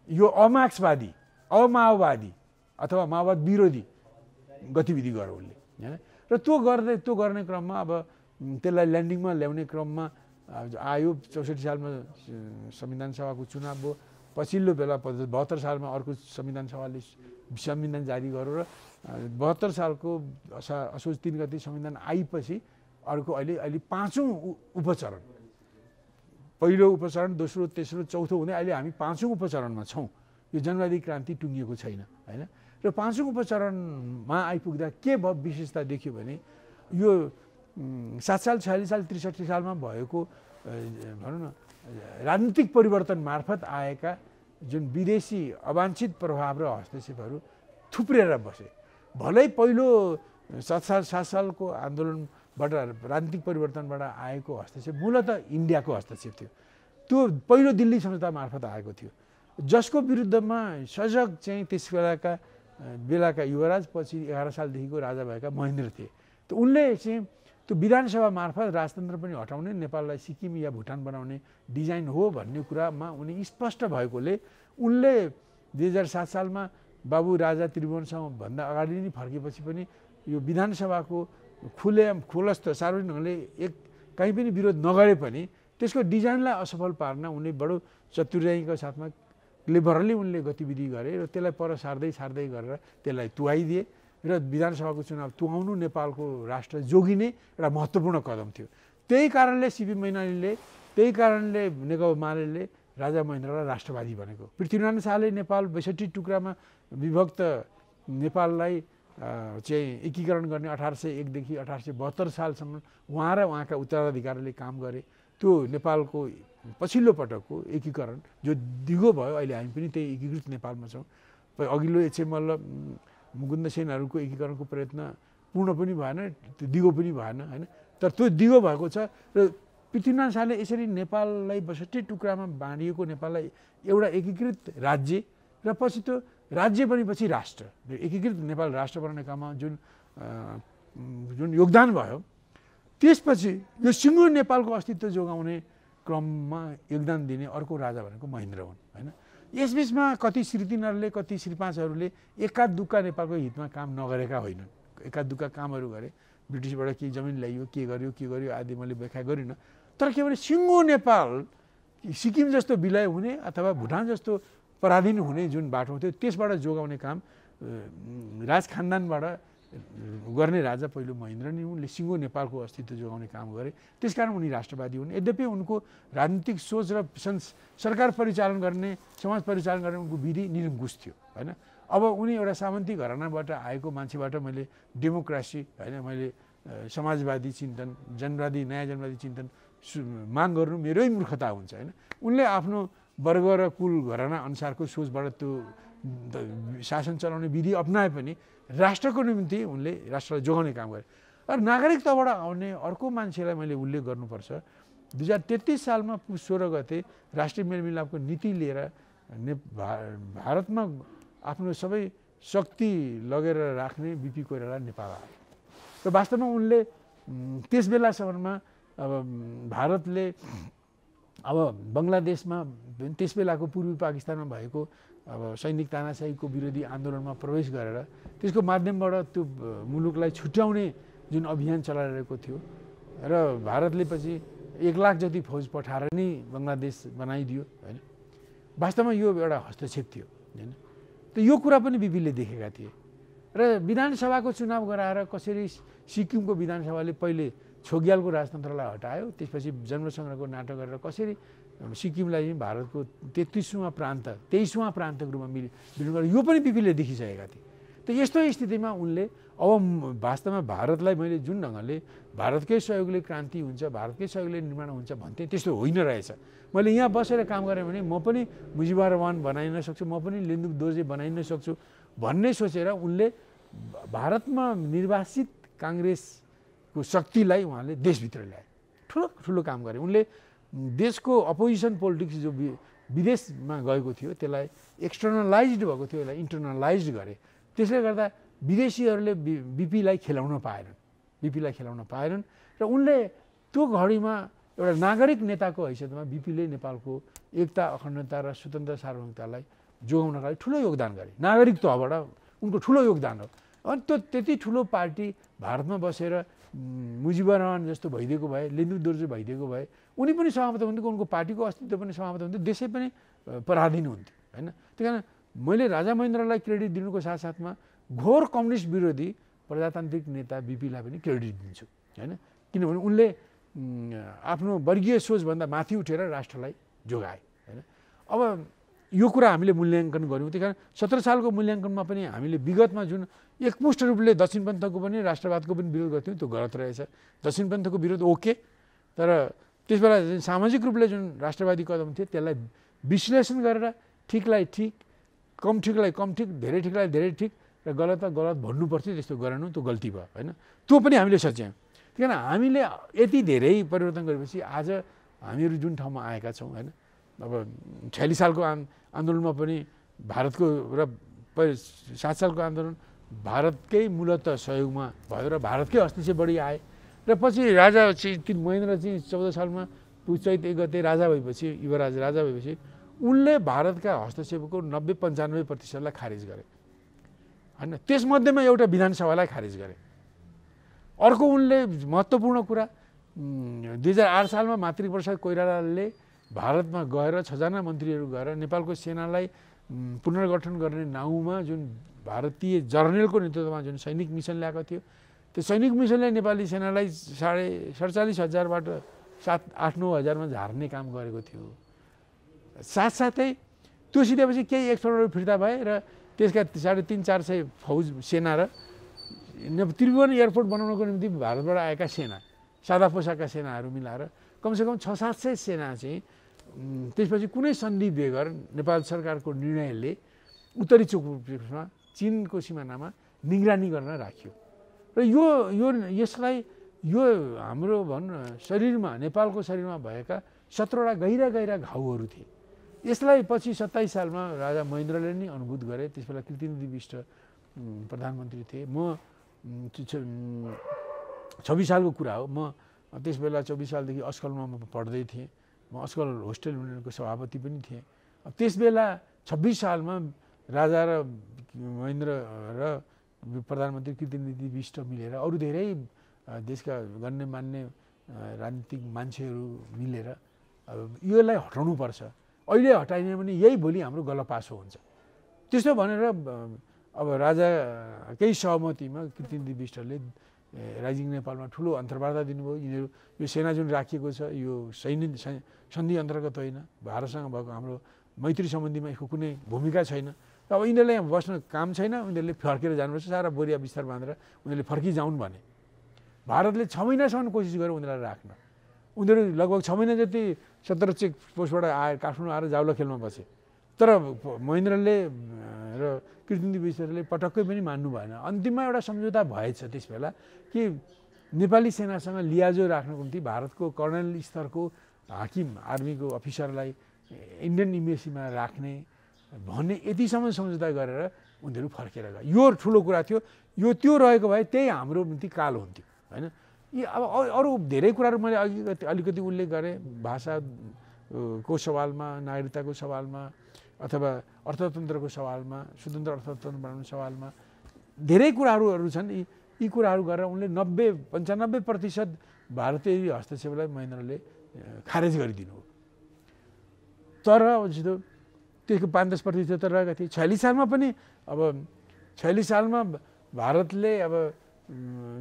यो अमार्क्सवादी, अमाओवादी अथवा माओवाद विरोधी गतिविधि गर्यो उसले होइन। र त्यो गर्ने क्रममा अब त्यसलाई ल्यान्डिङमा ल्याउने क्रममा आयो। 64 सालमा संविधान सभाको चुनाव भयो। पछिल्लो बेला 72 सालमा अर्को संविधान सभाले संविधान जारी गर्यो र 72 सालको असोज 3 गते संविधान आएपछि अर्को अहिले 5औं उपचरण, पहिलो उपचरण, दोस्रो, तेस्रो, चौथो हुँदै अहिले हामी 5औं उपचरणमा छौँ। यो जनवादी क्रान्ति टुङ्गिएको छैन होइन। र 5औं उपचरणमा आइपुग्दा के विशेषता देखियो भने यो 7 साल, 46 साल, 63 सालमा भएको भनौँ न राजनीतिक परिवर्तन मार्फत आएका जुन विदेशी अवाञ्छित प्रभाव र हस्तक्षेपहरू थुप्रेर बसे। भलै पहिलो 7 सालको आन्दोलनबाट राजनीतिक परिवर्तनबाट आएको हस्तक्षेप मूलतः इन्डियाको हस्तक्षेप थियो। त्यो पहिलो दिल्ली सम्झौता मार्फत आएको थियो, जसको विरुद्धमा सजग चाहिँ त्यस बेलाका युवराज, पछि 11 सालदेखिको राजा भएका महेन्द्र थिए। त उनले चाहिँ त्यो विधानसभा मार्फत राजतन्त्र पनि हटाउने, नेपाललाई सिक्किम या भुटान बनाउने डिजाइन हो भन्ने कुरामा उनी स्पष्ट भएकोले उनले 2007 सालमा बाबु राजा त्रिभुवनसँग भन्दा अगाडि नै फर्केपछि पनि यो विधानसभाको खुलस्त सार्वजनिक ढङ्गले कहीँ पनि विरोध नगरे पनि त्यसको डिजाइनलाई असफल पार्न उनले बडो चतुर्याइको साथमा क्लेभरली उनले गतिविधि गरे र त्यसलाई पर सार्दै गरेर त्यसलाई तुहाइदिए र विधानसभाको चुनाव तुहाउनु नेपालको राष्ट्र जोगिने एउटा महत्त्वपूर्ण कदम थियो। त्यही कारणले सिपी मैनालीले, त्यही कारणले नेकपा मालेले राजा महेन्द्रलाई राष्ट्रवादी भनेको। पृथ्वीनारायण शाहले नेपाल 62 टुक्रामा विभक्त नेपाललाई चाहिँ एकीकरण गर्ने 1801 देखि 1872 सालसम्म उहाँ र उहाँका उत्तराधिकारीले काम गरे। त्यो नेपालको पछिल्लो पटकको एकीकरण जो दिगो भयो, अहिले हामी पनि त्यही एकीकृत नेपालमा छौँ। अघिल्लो एचएमएल मुकुन्द सेनहरूको एकीकरणको प्रयत्न पूर्ण पनि भएन, त्यो दिगो पनि भएन होइन। तर त्यो दिगो भएको छ र पृथ्वीनारायण शाहले यसरी नेपाललाई 62 टुक्रामा बाँडिएको नेपाललाई एउटा एकीकृत राज्य र पछि त्यो राज्य बनेपछि राष्ट्र, एकीकृत नेपाल राष्ट्र बनाउने काममा जुन योगदान भयो, त्यसपछि यो सिङ्गो नेपालको अस्तित्व जोगाउने क्रममा योगदान दिने अर्को राजा भनेको महेन्द्र हुन् होइन। यसबिचमा कति श्री 3हरूले कति श्री 5हरूले एका दुक्का नेपालको हितमा काम नगरेका होइनन्। एका दुक्का कामहरू गरे, ब्रिटिसबाट केही जमिन ल्याइयो, के गर्यो आदि मैले व्याख्या गरिनँ। तर के भने सिङ्गो नेपाल सिक्किम जस्तो विलय हुने अथवा भुटान जस्तो पराधीन हुने जुन बाटो थियो त्यसबाट जोगाउने काम राज खानदानबाट गर्ने राजा पहिलो महेन्द्र नै उनले सिङ्गो नेपालको अस्तित्व जोगाउने काम गरे। त्यसकारण उनी राष्ट्रवादी हुन्। यद्यपि उनको राजनीतिक सोच र सरकार परिचालन गर्ने, समाज परिचालन गर्ने उनको विधि निरङ्कुश थियो होइन। अब उनी एउटा सामन्ती घरानाबाट आएको मान्छेबाट मैले डेमोक्रेसी होइन, मैले समाजवादी चिन्तन, नयाँ जनवादी चिन्तन माग गर्नु मेरै मूर्खता हुन्छ होइन। उनले आफ्नो वर्ग र कुल घराना अनुसारको सोचबाट त्यो शासन चलाउने विधि अपनाए पनि राष्ट्रको निम्ति उनले राष्ट्रलाई जोगाउने काम गरे। र नागरिकताबाट आउने अर्को मान्छेलाई मैले उल्लेख गर्नुपर्छ। 2033 सालमा पुस 16 गते राष्ट्रिय मेलमिलापको नीति लिएर भारतमा आफ्नो सबै शक्ति लगेर राख्ने बिपी कोइराला नेपाल आए र वास्तवमा उनले त्यस बेलासम्ममा अब भारतले अब बङ्गलादेशमा त्यस बेलाको पूर्वी पाकिस्तानमा भएको अब सैनिक तानाशाहीको विरोधी आन्दोलनमा प्रवेश गरेर त्यसको माध्यमबाट त्यो मुलुकलाई छुट्याउने जुन अभियान चलाइरहेको थियो र भारतले पछि 1 लाख जति फौज पठाएर नै बङ्गलादेश बनाइदियो होइन। वास्तवमा यो एउटा हस्तक्षेप थियो होइन। त यो कुरा पनि बिपीले देखेका थिए र विधानसभाको चुनाव गराएर कसरी सिक्किमको विधानसभाले पहिले छोग्यालको राजतन्त्रलाई हटायो, त्यसपछि जन्मसङ्ग्रहको नाटक गरेर कसरी सिक्किमलाई भारतको 33वां प्रान्त 23वां प्रान्तको रूपमा विलीन गरेर यो पनि बिपीले देखिसकेका थिए। त यस्तो स्थितिमा उनले अब वास्तवमा भारतलाई मैले जुन ढङ्गले भारतकै सहयोगले क्रान्ति हुन्छ, भारतकै सहयोगले निर्माण हुन्छ भन्थे त्यस्तो होइन रहेछ। मैले यहाँ बसेर काम गरेँ भने म पनि मुजिबर वान बनाइन सक्छु, म पनि लेन्दुक दोर्जे बनाइन सक्छु भन्ने सोचेर उनले भारतमा निर्वासित काङ्ग्रेसको शक्तिलाई उहाँले देशभित्र ल्याए, ठुलो काम गरे। उनले देशको अपोजिसन पोलिटिक्स जो विदेशमा गएको थियो त्यसलाई एक्सटर्नलाइज्ड भएको थियो, यसलाई इन्टरनलाइज्ड गरे। त्यसले गर्दा विदेशीहरूले बिपीलाई खेलाउन पाएनन् र उनले त्यो घडीमा एउटा नागरिक नेताको हैसियतमा बिपीले नेपालको एकता, अखण्डता र स्वतन्त्र सार्वभौमिकतालाई जोगाउनका लागि ठुलो योगदान गरे। नागरिक तहबाट उनको ठुलो योगदान हो। अनि त्यो त्यति ठुलो पार्टी भारतमा बसेर मुजिबर रहमान जस्तो भइदिएको भए, लेन्दुक दोर्जे भइदिएको भए उनी पनि समाप्त हुन्थ्यो, उनको पार्टीको अस्तित्व पनि समाप्त हुन्थ्यो, देशै पनि पराधीन हुन्थ्यो होइन। त्यही कारण मैले राजा महेन्द्रलाई क्रेडिट दिनुको साथसाथमा घोर कम्युनिस्ट विरोधी प्रजातान्त्रिक नेता बिपीलाई पनि क्रेडिट दिन्छु होइन। किनभने उनले आफ्नो वर्गीय सोचभन्दा माथि उठेर राष्ट्रलाई जोगाए होइन। अब यो कुरा हामीले मूल्याङ्कन गऱ्यौँ। त्यही कारण 17 सालको मूल्याङ्कनमा पनि हामीले विगतमा जुन एकमुष्ट रूपले दक्षिणपन्थको पनि राष्ट्रवादको पनि विरोध गर्थ्यौँ त्यो गलत रहेछ। दक्षिणपन्थको विरोध ओके, तर त्यसबेला जुन सामाजिक रूपले जुन राष्ट्रवादी कदम थियो त्यसलाई विश्लेषण गरेर ठिकलाई ठिक, कम ठिकलाई कम ठिक, धेरै ठिकलाई धेरै ठिक र गलतलाई गलत भन्नुपर्थ्यो, त्यस्तो गरेनौँ, त्यो गल्ती भयो होइन। त्यो पनि हामीले सच्यायौँ। किन हामीले यति धेरै परिवर्तन गरेपछि आज हामीहरू जुन ठाउँमा आएका छौँ होइन। अब 46 सालको आन्दोलनमा पनि भारतको र 7 सालको आन्दोलन भारतकै मूलत सहयोगमा भयो र भारतकै हस्तक्षेप बढी आए र पछि राजा चाहिँ महेन्द्र चाहिँ 14 सालमा चैत 1 गते राजा भएपछि, युवराज राजा भएपछि उनले भारतका हस्तक्षेपको 90-95% खारेज गरे होइन। त्यसमध्येमा एउटा विधानसभालाई खारेज गरे। अर्को उनले महत्त्वपूर्ण कुरा 2008 सालमा मातृप्रसाद कोइरालाले भारतमा गएर 6 जना मन्त्रीहरू गएर नेपालको सेनालाई पुनर्गठन गर्ने नाउँमा जुन भारतीय जर्नलको नेतृत्वमा जुन सैनिक मिसन ल्याएको थियो, त्यो सैनिक मिसनले नेपाली सेनालाई 47,500बाट 7-8-9 हजारमा झार्ने काम गरेको थियो। साथसाथै त्यो सिधेपछि केही एक्सपर्टहरू फिर्ता भए र त्यसका 350-400 फौज सेना र त्रिभुवन एयरपोर्ट बनाउनको निम्ति भारतबाट आएका सेना सादा पोसाका सेनाहरू मिलाएर कमसेकम 600-700 सेना चाहिँ त्यसपछि कुनै सन्धि बेगर नेपाल सरकारको निर्णयले उत्तरी चोकमा चीनको सिमानामा निगरानी गर्न राख्यो र यसलाई यो हाम्रो शरीरमा नेपालको शरीरमा भएका 17वटा गहिरा घाउहरू थिए। यसलाई पछि 27 सालमा राजा महेन्द्रले नै अनुभूत गरे। त्यसबेला कृतिनिधि विष्ट प्रधानमन्त्री थिए। म 26 सालको कुरा हो। म त्यसबेला 24 सालदेखि अस्कलमा म पढ्दै थिएँ। म अस्कल होस्टेल युनियनको सभापति पनि थिएँ। त्यसबेला 26 सालमा राजा र महेन्द्र र प्रधानमन्त्री कृतिनिधि विष्ट मिलेर अरू धेरै देशका गण्यमान्य राजनीतिक मान्छेहरू मिलेर यसलाई हटाउनुपर्छ, अहिले हटाइने भने यही भोलि हाम्रो गलपासो हुन्छ त्यस्तो भनेर अब राजाकै सहमतिमा कृतिनिधि विष्टले राइजिङ नेपालमा ठुलो अन्तर्वार्ता दिनुभयो। यिनीहरू यो सेना जुन राखिएको छ यो सन्धि अन्तर्गत होइन, भारतसँग भएको हाम्रो मैत्री सम्बन्धीमा यसको कुनै भूमिका छैन। अब यिनीहरूलाई यहाँ बस्न काम छैन, उनीहरूले फर्केर जानुपर्छ, सारा बोरिया बिस्तार बाँधेर उनीहरूले फर्किजाउन् भने भारतले 6 महिनासम्म कोसिस गर्यो उनीहरूलाई राख्न। उनीहरू लगभग 6 महिना जति 17 चेक पोस्टबाट आएर काठमाडौँ आएर जाउला खेलमा बसे। तर महेन्द्रले र कृतिनिधि विष्टले पटक्कै पनि मान्नु भएन। अन्तिममा एउटा सम्झौता भएछ त्यसबेला कि नेपाली सेनासँग लियाजो राख्नको निम्ति भारतको कर्णेल स्तरको हाकिम आर्मीको अफिसरलाई इन्डियन इम्बेसीमा राख्ने भन्ने यतिसम्म सम्झौता गरेर उनीहरू फर्केर गए। यो ठुलो कुरा थियो। यो त्यो रहेको भए त्यही हाम्रो निम्ति काल हुन्थ्यो होइन। यी अब अरू धेरै कुराहरू मैले अलिकति उल्लेख गरेँ, भाषाको सवालमा, नागरिकताको सवालमा अथवा अर्थतन्त्रको सवालमा, स्वतन्त्र अर्थतन्त्र बनाउने सवालमा धेरै कुराहरू छन्। यी कुराहरू गरेर उनले 95% भारतीय हस्तक्षेपलाई महेन्द्रले खारेज गरिदिनु हो। तर जस्तो त्यसको 5-10% रहेका थिए। 46 सालमा पनि अब 46 सालमा भारतले अब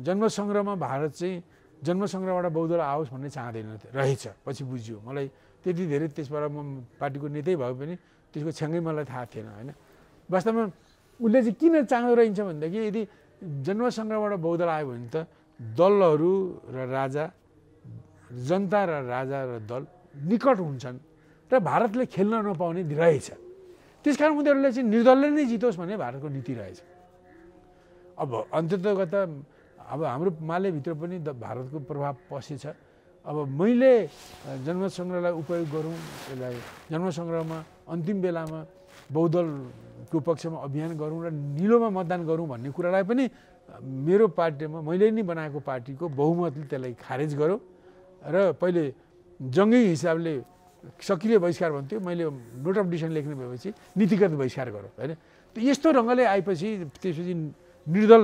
जन्मसङ्ग्रहमा भारत चाहिँ जन्मसङ्ग्रहबाट बौद्धलाई आओस् भन्ने चाहँदैन रहेछ। पछि बुझ्यो। मलाई त्यति धेरै त्यसबाट म पार्टीको नेतै भए पनि त्यसको छ्याङ्गै मलाई थाहा थिएन होइन। वास्तवमा उसले चाहिँ किन चाहँदो रहन्छ भनेदेखि यदि जन्मसङ्ग्रहबाट बौद्धलाई आयो भने त दलहरू र राजा, जनता र राजा र दल निकट हुन्छन् र भारतले खेल्न नपाउने रहेछ। त्यसकारण उनीहरूले चाहिँ निर्दलले नै जितोस् भन्ने भारतको नीति रहेछ। अब अन्ततगत अब हाम्रो मालेभित्र पनि भारतको प्रभाव पसेछ। अब मैले जन्मसङ्ग्रहलाई उपयोग गरौँ, यसलाई जन्मसङ्ग्रहमा अन्तिम बेलामा बौद्धको पक्षमा अभियान गरौँ र निलोमा मतदान गरौँ भन्ने कुरालाई पनि मेरो पार्टीमा मैले नै बनाएको पार्टीको बहुमतले त्यसलाई खारेज गर्यो र पहिले जङ्गी हिसाबले सक्रिय बहिष्कार भन्थ्यो, मैले नोट अफ डिसिसन लेख्ने भएपछि नीतिगत बहिष्कार गरौँ होइन। यस्तो ढङ्गले आएपछि त्यसपछि निर्दल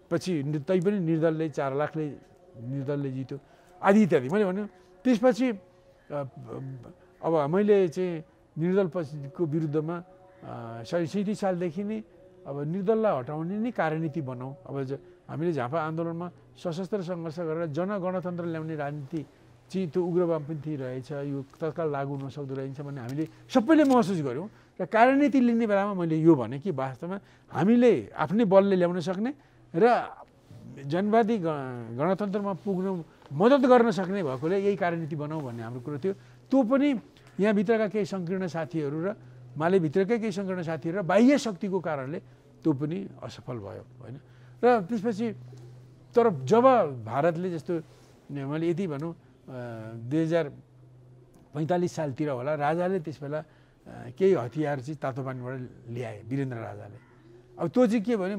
पछि तै पनि निर्दलले 4 लाखले निर्दलले जित्यो आदि इत्यादि। मैले भन्यो त्यसपछि अब मैले चाहिँ निर्दल पछिको विरुद्धमा 37 सालदेखि नै अब निर्दललाई हटाउने नै कार्यनीति बनाऊ। अब हामीले झापा आन्दोलनमा सशस्त्र सङ्घर्ष गरेर जनगणतन्त्र ल्याउने राजनीति चाहिँ त्यो उग्रवामपन्थी रहेछ, यो तत्काल लागू हुन सक्दो रहेछ भन्ने हामीले सबैले महसुस गऱ्यौँ। र कार्यनीति लिने बेलामा मैले यो भने कि वास्तवमा हामीले आफ्नै बलले ल्याउन सक्ने र जनवादी गणतन्त्रमा पुग्न मद्दत गर्न सक्ने भएकोले यही कार्यनीति बनाऊ भन्ने हाम्रो कुरो थियो। त्यो पनि यहाँभित्रका केही सङ्कीर्ण साथीहरू र मालेभित्रकै केही सङ्कीर्ण साथीहरू र बाह्य शक्तिको कारणले त्यो पनि असफल भयो होइन। र त्यसपछि तर जब भारतले जस्तो मैले यति भनौँ 2045 सालतिर होला राजाले त्यसबेला केही हतियार चाहिँ तातोपानीबाट ल्याए वीरेन्द्र राजाले। अब त्यो चाहिँ के भने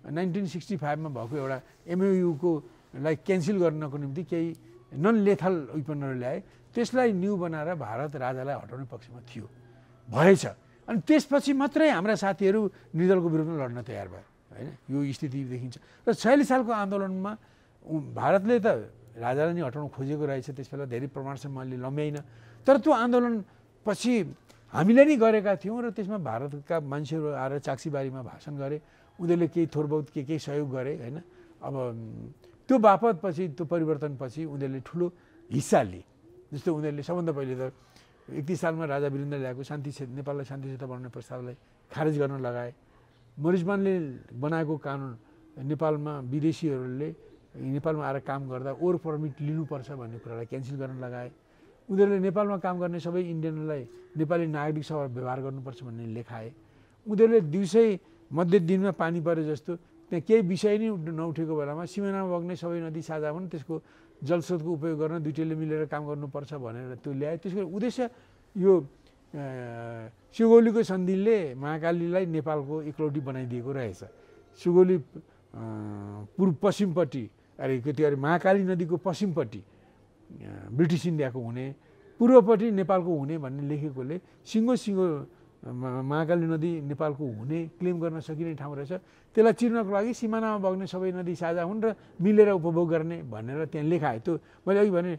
1965मा भएको एउटा MOU लाई क्यान्सल गर्नको निम्ति केही नन लेथल वेपनहरू ल्याए। त्यसलाई न्यू बनाएर भारत राजालाई हटाउने पक्षमा थियो भएछ। अनि त्यसपछि मात्रै हाम्रा साथीहरू निर्दलको विरुद्धमा लड्न तयार भए होइन। यो स्थिति देखिन्छ। र 46 सालको आन्दोलनमा भारतले त राजालाई नै हटाउन खोजेको रहेछ। त्यसबेला धेरै प्रमाणसम्म मैले लम्ब्याइनँ। तर त्यो आन्दोलन पछि हामीले नै गरेका थियौँ र त्यसमा भारतका मान्छेहरू आएर चाक्सीबारीमा भाषण गरे। उनीहरूले केही थोरबहुत केही सहयोग गरे होइन। अब त्यो बापत पछि त्यो परिवर्तनपछि उनीहरूले ठुलो हिस्सा लिए। जस्तो उनीहरूले सबभन्दा पहिले त 31 सालमा राजा वीरेन्द्रले ल्याएको नेपाललाई शान्ति क्षेत्र बनाउने प्रस्तावलाई खारेज गर्न लगाए। मोरिसमानले बनाएको कानुन नेपालमा विदेशीहरूले नेपालमा आएर काम गर्दा ओर पर्मिट लिनुपर्छ भन्ने कुरालाई क्यान्सल गर्न लगाए। उनीहरूले नेपालमा काम गर्ने सबै इन्डियनलाई नेपाली नागरिकसँग व्यवहार गर्नुपर्छ भन्ने लेखाए। उनीहरूले दिउँसै मध्य दिनमा पानी परे जस्तो त्यहाँ केही विषय नै नउठेको बेलामा सिमानामा बग्ने सबै नदी साझा हुन्, त्यसको जलस्रोतको उपयोग गर्न दुईटैले मिलेर काम गर्नुपर्छ भनेर त्यो ल्याए। त्यसको उद्देश्य यो सुगौलीको सन्धिले महाकालीलाई नेपालको एकलौटी बनाइदिएको रहेछ। सुगौली पश्चिमपट्टि अरे महाकाली नदीको पश्चिमपट्टि ब्रिटिस इन्डियाको हुने, पूर्वपट्टि नेपालको हुने भन्ने लेखेकोले सिङ्गो महाकाली नदी नेपालको हुने क्लेम गर्न सकिने ठाउँ रहेछ। त्यसलाई चिर्नको लागि सिमानामा बग्ने सबै नदी साझा हुन् र मिलेर उपभोग गर्ने भनेर त्यहाँ लेखाए। त्यो मैले अघि भने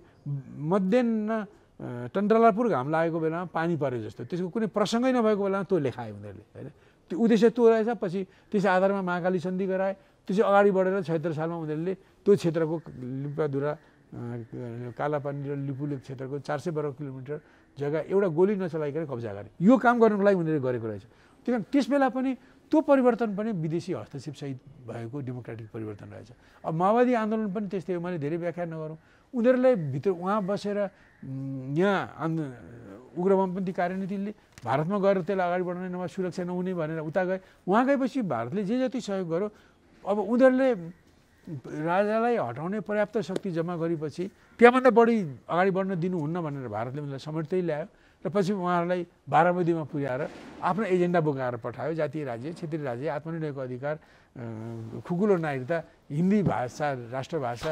मध्याह टन्टलापुर घाम लागेको बेलामा पानी पर्यो जस्तो, त्यसको कुनै प्रसङ्गै नभएको बेलामा त्यो लेखाए उनीहरूले होइन। त्यो उद्देश्य त्यो रहेछ। पछि त्यस आधारमा महाकाली सन्धि गराए। त्यसै अगाडि बढेर 76 सालमा उनीहरूले त्यो क्षेत्रको लिम्पाधुरा कालापानी र लिपुलेक क्षेत्रको 400 वर्ग किलोमिटर जग्गा एउटा गोली नचलाइकन कब्जा गरे। यो काम गर्नको लागि उनीहरूले गरेको रहेछ। त्यही कारण त्यस बेला पनि त्यो परिवर्तन पनि विदेशी हस्तक्षेप सहित भएको डेमोक्रेटिक परिवर्तन रहेछ। अब माओवादी आन्दोलन पनि त्यस्तै हो। मैले धेरै व्याख्या नगरौँ, उनीहरूलाई भित्र उहाँ बसेर यहाँ उग्रवामपन्थी कार्यनीतिले भारतमा गएर त्यसलाई अगाडि बढाउने नभए सुरक्षा नहुने भनेर उता गए। उहाँ गएपछि भारतले जे जति सहयोग गर्यो, अब उनीहरूले राजालाई हटाउने पर्याप्त शक्ति जम्मा गरेपछि त्यहाँभन्दा बढी अगाडि बढ्न दिनुहुन्न भनेर भारतले उनीलाई समेट्दै ल्यायो र पछि उहाँहरूलाई बारामतीमा पुर्याएर आफ्नो एजेन्डा बोकाएर पठायो। जातीय राज्य, क्षेत्रीय राज्य, आत्मनिर्णयको अधिकार, खुकुलो नागरिकता, हिन्दी भाषा राष्ट्रभाषा,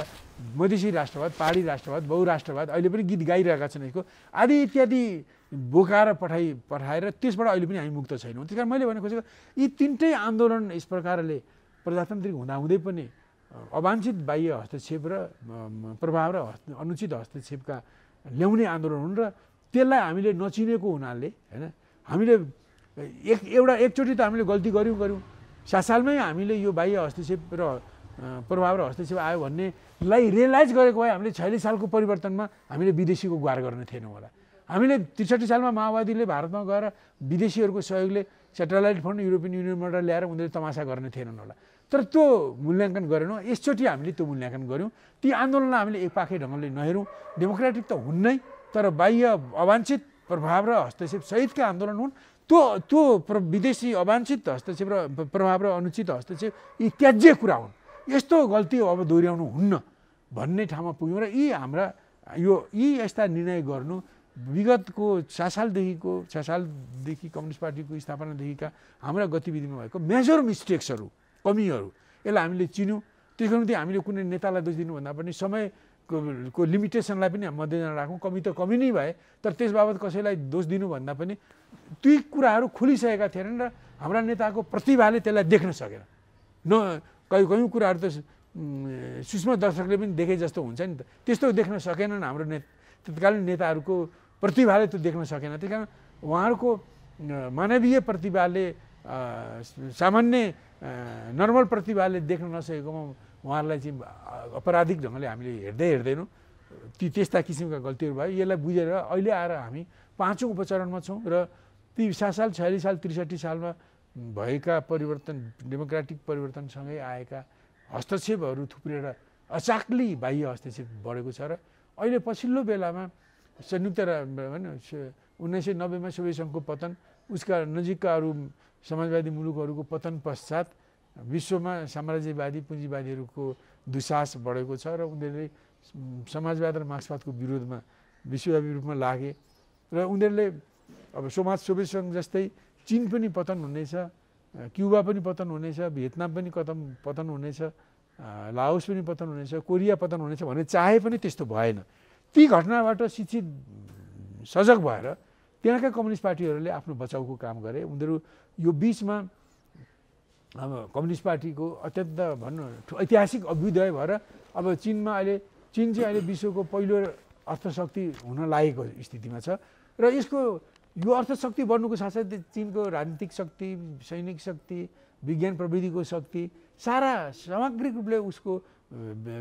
मधेसी राष्ट्रवाद, पहाडी राष्ट्रवाद, बहुराष्ट्रवाद, अहिले पनि गीत गाइरहेका छन् यसको आदि इत्यादि बोकाएर पठाएर त्यसबाट अहिले पनि हामी मुक्त छैनौँ। त्यस कारण मैले भन्नु खोजेको यी तिनटै आन्दोलन यस प्रकारले प्रजातान्त्रिक हुँदाहुँदै पनि अवाञ्छित बाह्य हस्तक्षेप र प्रभाव र अनुचित हस्तक्षेपका ल्याउने आन्दोलन हुन् र त्यसलाई हामीले नचिनेको हुनाले होइन हामीले एकचोटि त हामीले गल्ती गऱ्यौँ 7 सालमै हामीले यो बाह्य हस्तक्षेप र प्रभाव र हस्तक्षेप आयो भन्नेलाई रियलाइज गरेको भए हामीले 46 सालको परिवर्तनमा हामीले विदेशीको गुहार गर्ने थिएनौँ होला। हामीले 63 सालमा माओवादीले भारतमा गएर विदेशीहरूको सहयोगले सेटेलाइट फन्ड युरोपियन युनियनबाट ल्याएर उनीहरूले तमासा गर्ने थिएनन् होला। तर त्यो मूल्याङ्कन गरेनौँ। यसचोटि हामीले त्यो मूल्याङ्कन गऱ्यौँ। ती आन्दोलनलाई हामीले एकपाखे ढङ्गले नहेरौँ। डेमोक्रेटिक त हुन्नै, तर बाह्य अवाञ्छित प्रभाव र हस्तक्षेप सहितका आन्दोलन हुन्। त्यो विदेशी अवाञ्छित हस्तक्षेप र प्रभाव र अनुचित हस्तक्षेप यी त्याज्य कुरा हुन्। यस्तो गल्ती अब दोहोऱ्याउनु हुन्न भन्ने ठाउँमा पुग्यौँ र यी यस्ता निर्णय गर्नु विगतको 6 सालदेखि कम्युनिस्ट पार्टीको स्थापनादेखिका हाम्रा गतिविधिमा भएको मेजर मिस्टेक्सहरू, कमीहरू, यसलाई हामीले चिन्यौँ। त्यसको निम्ति हामीले कुनै नेतालाई दोष दिनुभन्दा पनि समयको लिमिटेसनलाई पनि मध्यनजर राखौँ। कमी त कमी नै भए, तर त्यस बाबत कसैलाई दोष दिनुभन्दा पनि ती कुराहरू खुलिसकेका थिएनन् र हाम्रा नेताको प्रतिभाले त्यसलाई देख्न सकेन। कयौँ कुराहरू त सूक्ष्म दर्शकले पनि देखे जस्तो हुन्छ नि त, त्यस्तो देख्न सकेनन् हाम्रो तत्कालीन नेताहरूको प्रतिभाले त्यो देख्न सकेन। त्यस कारण उहाँहरूको मानवीय प्रतिभाले सामान्य नर्मल प्रतिभाले देख्न नसकेकोमा उहाँहरूलाई चाहिँ अपराधिक ढङ्गले हामीले हेर्दैनौँ। त्यस्ता किसिमका गल्तीहरू भयो। यसलाई बुझेर अहिले आएर हामी 5औँ उपचरणमा छौँ र ती 7 साल, 46 साल, 63 सालमा भएका परिवर्तन, डेमोक्रेटिक परिवर्तनसँगै आएका हस्तक्षेपहरू थुप्रेर अचाक्ली बाह्य हस्तक्षेप बढेको छ र अहिले पछिल्लो बेलामा संयुक्त 1990 मा सोभियत सङ्घको पतन, उसका नजिकका अरू समाजवादी मुलुकहरूको पतन पश्चात विश्वमा साम्राज्यवादी पुँजीवादीहरूको दुस्साहस बढेको छ र उनीहरूले समाजवाद र मार्क्सवादको विरोधमा विश्वव्यापी रूपमा लागे र उनीहरूले अब सोभियत सङ्घ जस्तै चीन पनि पतन हुनेछ, क्युबा पनि पतन हुनेछ, भियतनाम पनि पतन हुनेछ, लाओस पनि पतन हुनेछ, कोरिया पतन हुनेछ भने चाहे पनि त्यस्तो भएन। ती घटनाबाट शिक्षित सजग भएर त्यहाँका कम्युनिस्ट पार्टीहरूले आफ्नो बचाउको काम गरे। उनीहरू यो बिचमा अब कम्युनिस्ट पार्टीको अत्यन्त ऐतिहासिक अभ्युदय भएर अब चीन चाहिँ अहिले विश्वको पहिलो अर्थशक्ति हुन लागेको स्थितिमा छ र यसको यो अर्थशक्ति बन्नुको साथसाथै चीनको राजनीतिक शक्ति, सैनिक शक्ति, विज्ञान प्रविधिको शक्ति सारा सामग्रिक रूपले उसको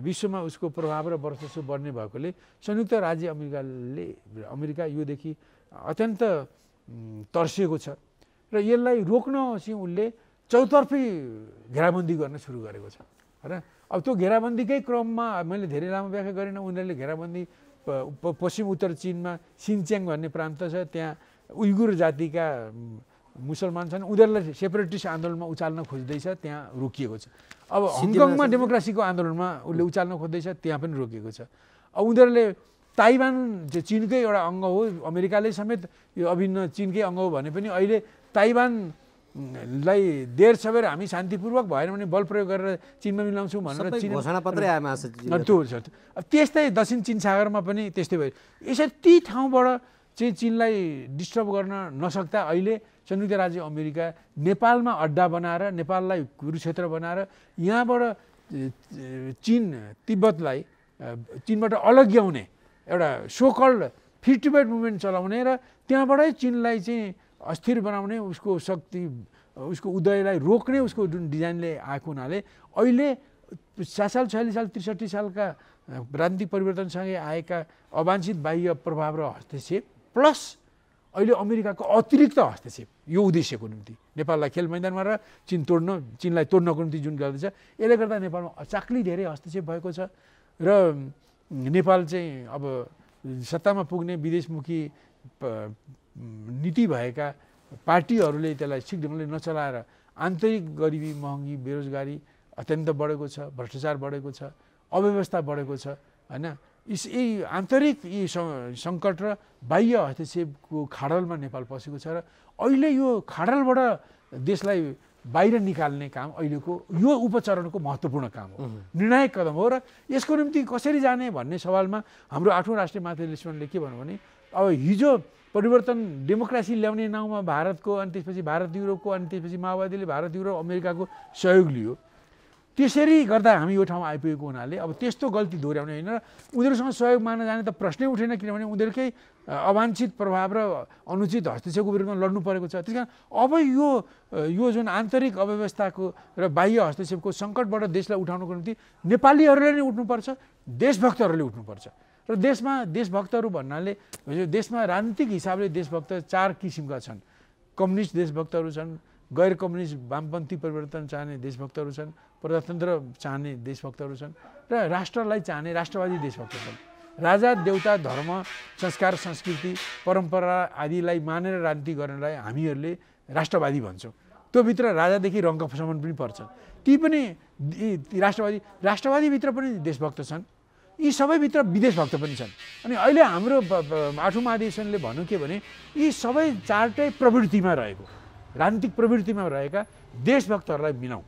विश्वमा उसको प्रभाव र वर्चस्व बढ्ने भएकोले संयुक्त राज्य अमेरिका योदेखि अत्यन्त तर्सिएको छ र यसलाई रोक्न चाहिँ उसले चौतर्फी घेराबन्दी गर्न सुरु गरेको छ होइन। अब त्यो घेराबन्दीकै क्रममा मैले धेरै लामो व्याख्या गरिनँ। उनीहरूले घेराबन्दी पश्चिम उत्तर चीनमा सिनच्याङ भन्ने प्रान्त छ, त्यहाँ उइगुर जातिका मुसलमान छन्, उनीहरूलाई सेपरेटिस्ट आन्दोलनमा उचाल्न खोज्दैछ, त्यहाँ रोकिएको छ। अब हङकङमा डेमोक्रेसीको आन्दोलनमा उसले उचाल्न खोज्दैछ, त्यहाँ पनि रोकिएको छ। अब उनीहरूले ताइवान चीनकै एउटा अङ्ग हो, अमेरिकाले समेत यो अभिन्न चीनकै अङ्ग हो भने पनि अहिले ताइवानलाई देर सबेर हामी शान्तिपूर्वक भएन भने बल प्रयोग गरेर चीनमा मिलाउँछौँ भनेर चीन घोषणापत्रै आयो महासचिव। त्यो छ। अब त्यस्तै दक्षिण चीन सागरमा पनि त्यस्तै भयो। यसरी ती ठाउँबाट चाहिँ चीनलाई डिस्टर्ब गर्न नसक्दा अहिले संयुक्त राज्य अमेरिका नेपालमा अड्डा बनाएर, नेपाललाई कुरुक्षेत्र बनाएर यहाँबाट चीन तिब्बतलाई चीनबाट अलग्याउने एउटा सोकल्ड फ्री टिबेट मुभमेन्ट चलाउने र त्यहाँबाटै चीनलाई चाहिँ अस्थिर बनाउने, उसको शक्ति, उसको उदयलाई रोक्ने उसको जुन डिजाइनले आएको हुनाले अहिले 60 साल 46 साल 63 सालका राजनीतिक परिवर्तनसँगै आएका अवांछित बाह्य प्रभाव र हस्तक्षेप प्लस अहिले अमेरिकाको अतिरिक्त हस्तक्षेप यो उद्देश्यको निम्ति नेपाललाई खेल मैदानमा र चीनलाई तोड्नको निम्ति जुन गर्दैछ, यसले गर्दा नेपालमा अचाक्ली धेरै हस्तक्षेप भएको छ र नेपाल चाहिँ अब सत्तामा पुग्ने विदेशमुखी नीति भएका पार्टीहरूले त्यसलाई ठिक ढङ्गले नचलाएर आन्तरिक गरिबी, महँगी, बेरोजगारी अत्यन्त बढेको छ, भ्रष्टाचार बढेको छ, अव्यवस्था बढेको छ होइन। यी आन्तरिक यी सङ्कट र बाह्य हस्तक्षेपको खाडलमा नेपाल पसेको छ र अहिले यो खाडलबाट देशलाई बाहिर निकाल्ने काम अहिलेको यो उपचरणको महत्त्वपूर्ण काम हो, निर्णायक कदम हो। र यसको निम्ति कसरी जाने भन्ने सवालमा हाम्रो 8औं राष्ट्रिय महासचिव लिस्टनले के भन्नु भने अब हिजो परिवर्तन डेमोक्रेसी ल्याउने नाउँमा भारतको अनि त्यसपछि भारत युरोपको अनि त्यसपछि माओवादीले भारत युरोप अमेरिकाको सहयोग लियो। त्यसरी गर्दा हामी यो ठाउँमा आइपुगेको हुनाले अब त्यस्तो गल्ती दोहोऱ्याउने होइन र उनीहरूसँग सहयोग मान्न जाने त प्रश्नै उठेन, किनभने उनीहरूकै अवांछित प्रभाव र अनुचित हस्तक्षेपको विरुद्धमा लड्नु परेको छ। त्यसकारण अब यो जुन आन्तरिक अव्यवस्थाको र बाह्य हस्तक्षेपको सङ्कटबाट देशलाई उठाउनको निम्ति नेपालीहरूले नै उठ्नुपर्छ, देशभक्तहरूले उठ्नुपर्छ। र देशमा देशभक्तहरू भन्नाले देशमा राजनीतिक हिसाबले देशभक्त 4 किसिमका छन्। कम्युनिस्ट देशभक्तहरू छन्, गैर कम्युनिस्ट वामपन्थी परिवर्तन चाहने देशभक्तहरू छन्, प्रजातन्त्र चाहने देशभक्तहरू छन् र राष्ट्रलाई चाहने राष्ट्रवादी देशभक्त छन्। राजा देउता धर्म संस्कार संस्कृति परम्परा आदिलाई मानेर राजनीति गर्नलाई हामीहरूले राष्ट्रवादी भन्छौँ। त्योभित्र राजादेखि रङ्कसम्म पनि पर्छन्। ती पनि राष्ट्रवादीभित्र पनि देशभक्त छन्, यी सबैभित्र विदेशभक्त पनि छन्। अनि अहिले हाम्रो 8औं महाधिवेशनले भन्नु के भने यी सबै चारटै प्रवृत्तिमा रहेको राजनीतिक प्रवृत्तिमा रहेका देशभक्तहरूलाई मिलाउँ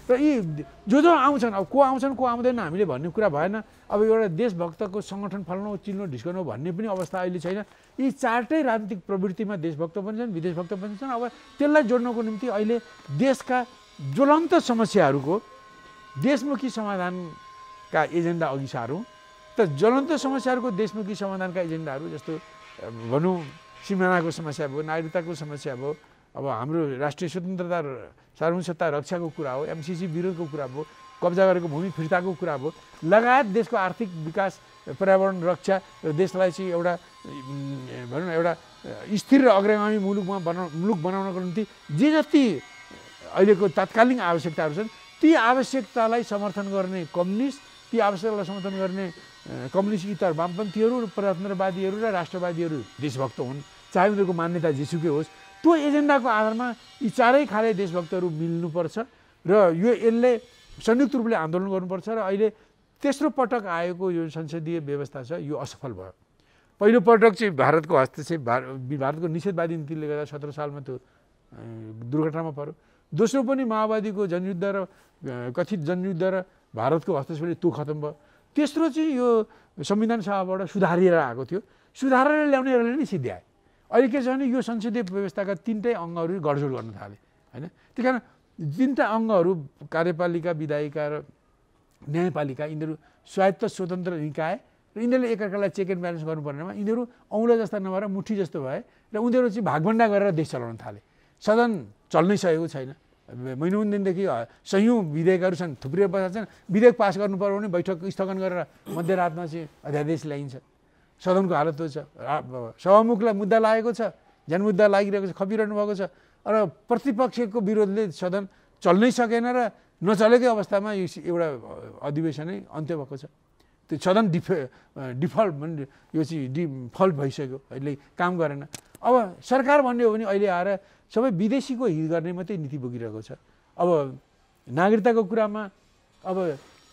र यी जो आउँछन्, अब को आउँछन् को आउँदैन हामीले भन्ने कुरा भएन। अब एउटा देशभक्तको सङ्गठन फल्नु चिल्नु ढिस्काउनु भन्ने पनि अवस्था अहिले छैन। यी चारटै राजनीतिक प्रवृत्तिमा देशभक्त पनि छन्, विदेशभक्त पनि छन्। अब त्यसलाई जोड्नको निम्ति अहिले देशका ज्वलन्त समस्याहरूको देशमुखी समाधानका एजेन्डा अघि सारौँ। त ज्वलन्त समस्याहरूको देशमुखी समाधानका एजेन्डाहरू जस्तो भनौँ सिमानाको समस्या भयो, नागरिकताको समस्या भयो, अब हाम्रो राष्ट्रिय स्वतन्त्रता सार्वभौमिकता रक्षाको कुरा हो, एमसिसी विरोधको कुरा भयो, कब्जा गरेको भूमि फिर्ताको कुरा भयो, लगायत देशको आर्थिक विकास, पर्यावरण रक्षा र देशलाई चाहिँ एउटा भनौँ न एउटा स्थिर र अग्रगामी मुलुक बनाउनको निम्ति जे जति अहिलेको तात्कालिक आवश्यकताहरू छन् ती आवश्यकतालाई समर्थन गर्ने कम्युनिस्ट, ती आवश्यकतालाई समर्थन गर्ने कम्युनिस्ट इतर वामपन्थीहरू, प्रजातन्त्रवादीहरू र राष्ट्रवादीहरू देशभक्त हुन्, चाहे उनीहरूको मान्यता जेसुकै होस्। त्यो एजेन्डाको आधारमा यी चारै खाले देशभक्तहरू मिल्नुपर्छ र यसले संयुक्त रूपले आन्दोलन गर्नुपर्छ। र अहिले तेस्रो पटक आएको यो संसदीय व्यवस्था छ यो असफल भयो। पहिलो पटक चाहिँ भारतको हस्तक्षेप, भारतको निषेधवादी नीतिले गर्दा 17 सालमा त्यो दुर्घटनामा पर्यो। दोस्रो पनि माओवादीको जनयुद्ध र कथित जनयुद्ध र भारतको हस्तक्षेपले त्यो खतम भयो। तेस्रो चाहिँ यो संविधान सभाबाट सुधारिएर आएको थियो, सुधारेर ल्याउनेहरूले नै सिद्ध्याए। अहिले के छ भने यो संसदीय व्यवस्थाका 3टै अङ्गहरू गडजोड गर्न थाले होइन। त्यही कारण 3टा अङ्गहरू कार्यपालिका, विधायिका र न्यायपालिका यिनीहरू स्वायत्त स्वतन्त्र निकाय र यिनीहरूले एकअर्कालाई चेक एन्ड ब्यालेन्स गर्नुपर्नेमा यिनीहरू औँला जस्ता नभएर मुठी जस्तो भए र उनीहरू चाहिँ भागभन्डा गरेर देश चलाउन थाले। सदन चल्नै सकेको छैन। महिनौँ दिनदेखि सयौँ विधेयकहरू छन्, थुप्रै बसेका छन्, विधेयक पास गर्नु पर्यो भने बैठक स्थगन गरेर मध्यरातमा चाहिँ अध्यादेश ल्याइन्छ। सदनको हालत त्यो छ। सभामुखलाई मुद्दा लागेको छ, झन् मुद्दा लागिरहेको छ, खपिरहनु भएको छ। र प्रतिपक्षको विरोधले सदन चल्नै सकेन र नचलेकै अवस्थामा एउटा अधिवेशनै अन्त्य भएको छ। त्यो सदन डिफल्ट भने यो चाहिँ डिफल्ट भइसक्यो, अहिले काम गरेन। अब सरकार भन्ने हो भने अहिले आएर सबै विदेशीको हित गर्ने मात्रै नीति बोकिरहेको छ। अब नागरिकताको कुरामा अब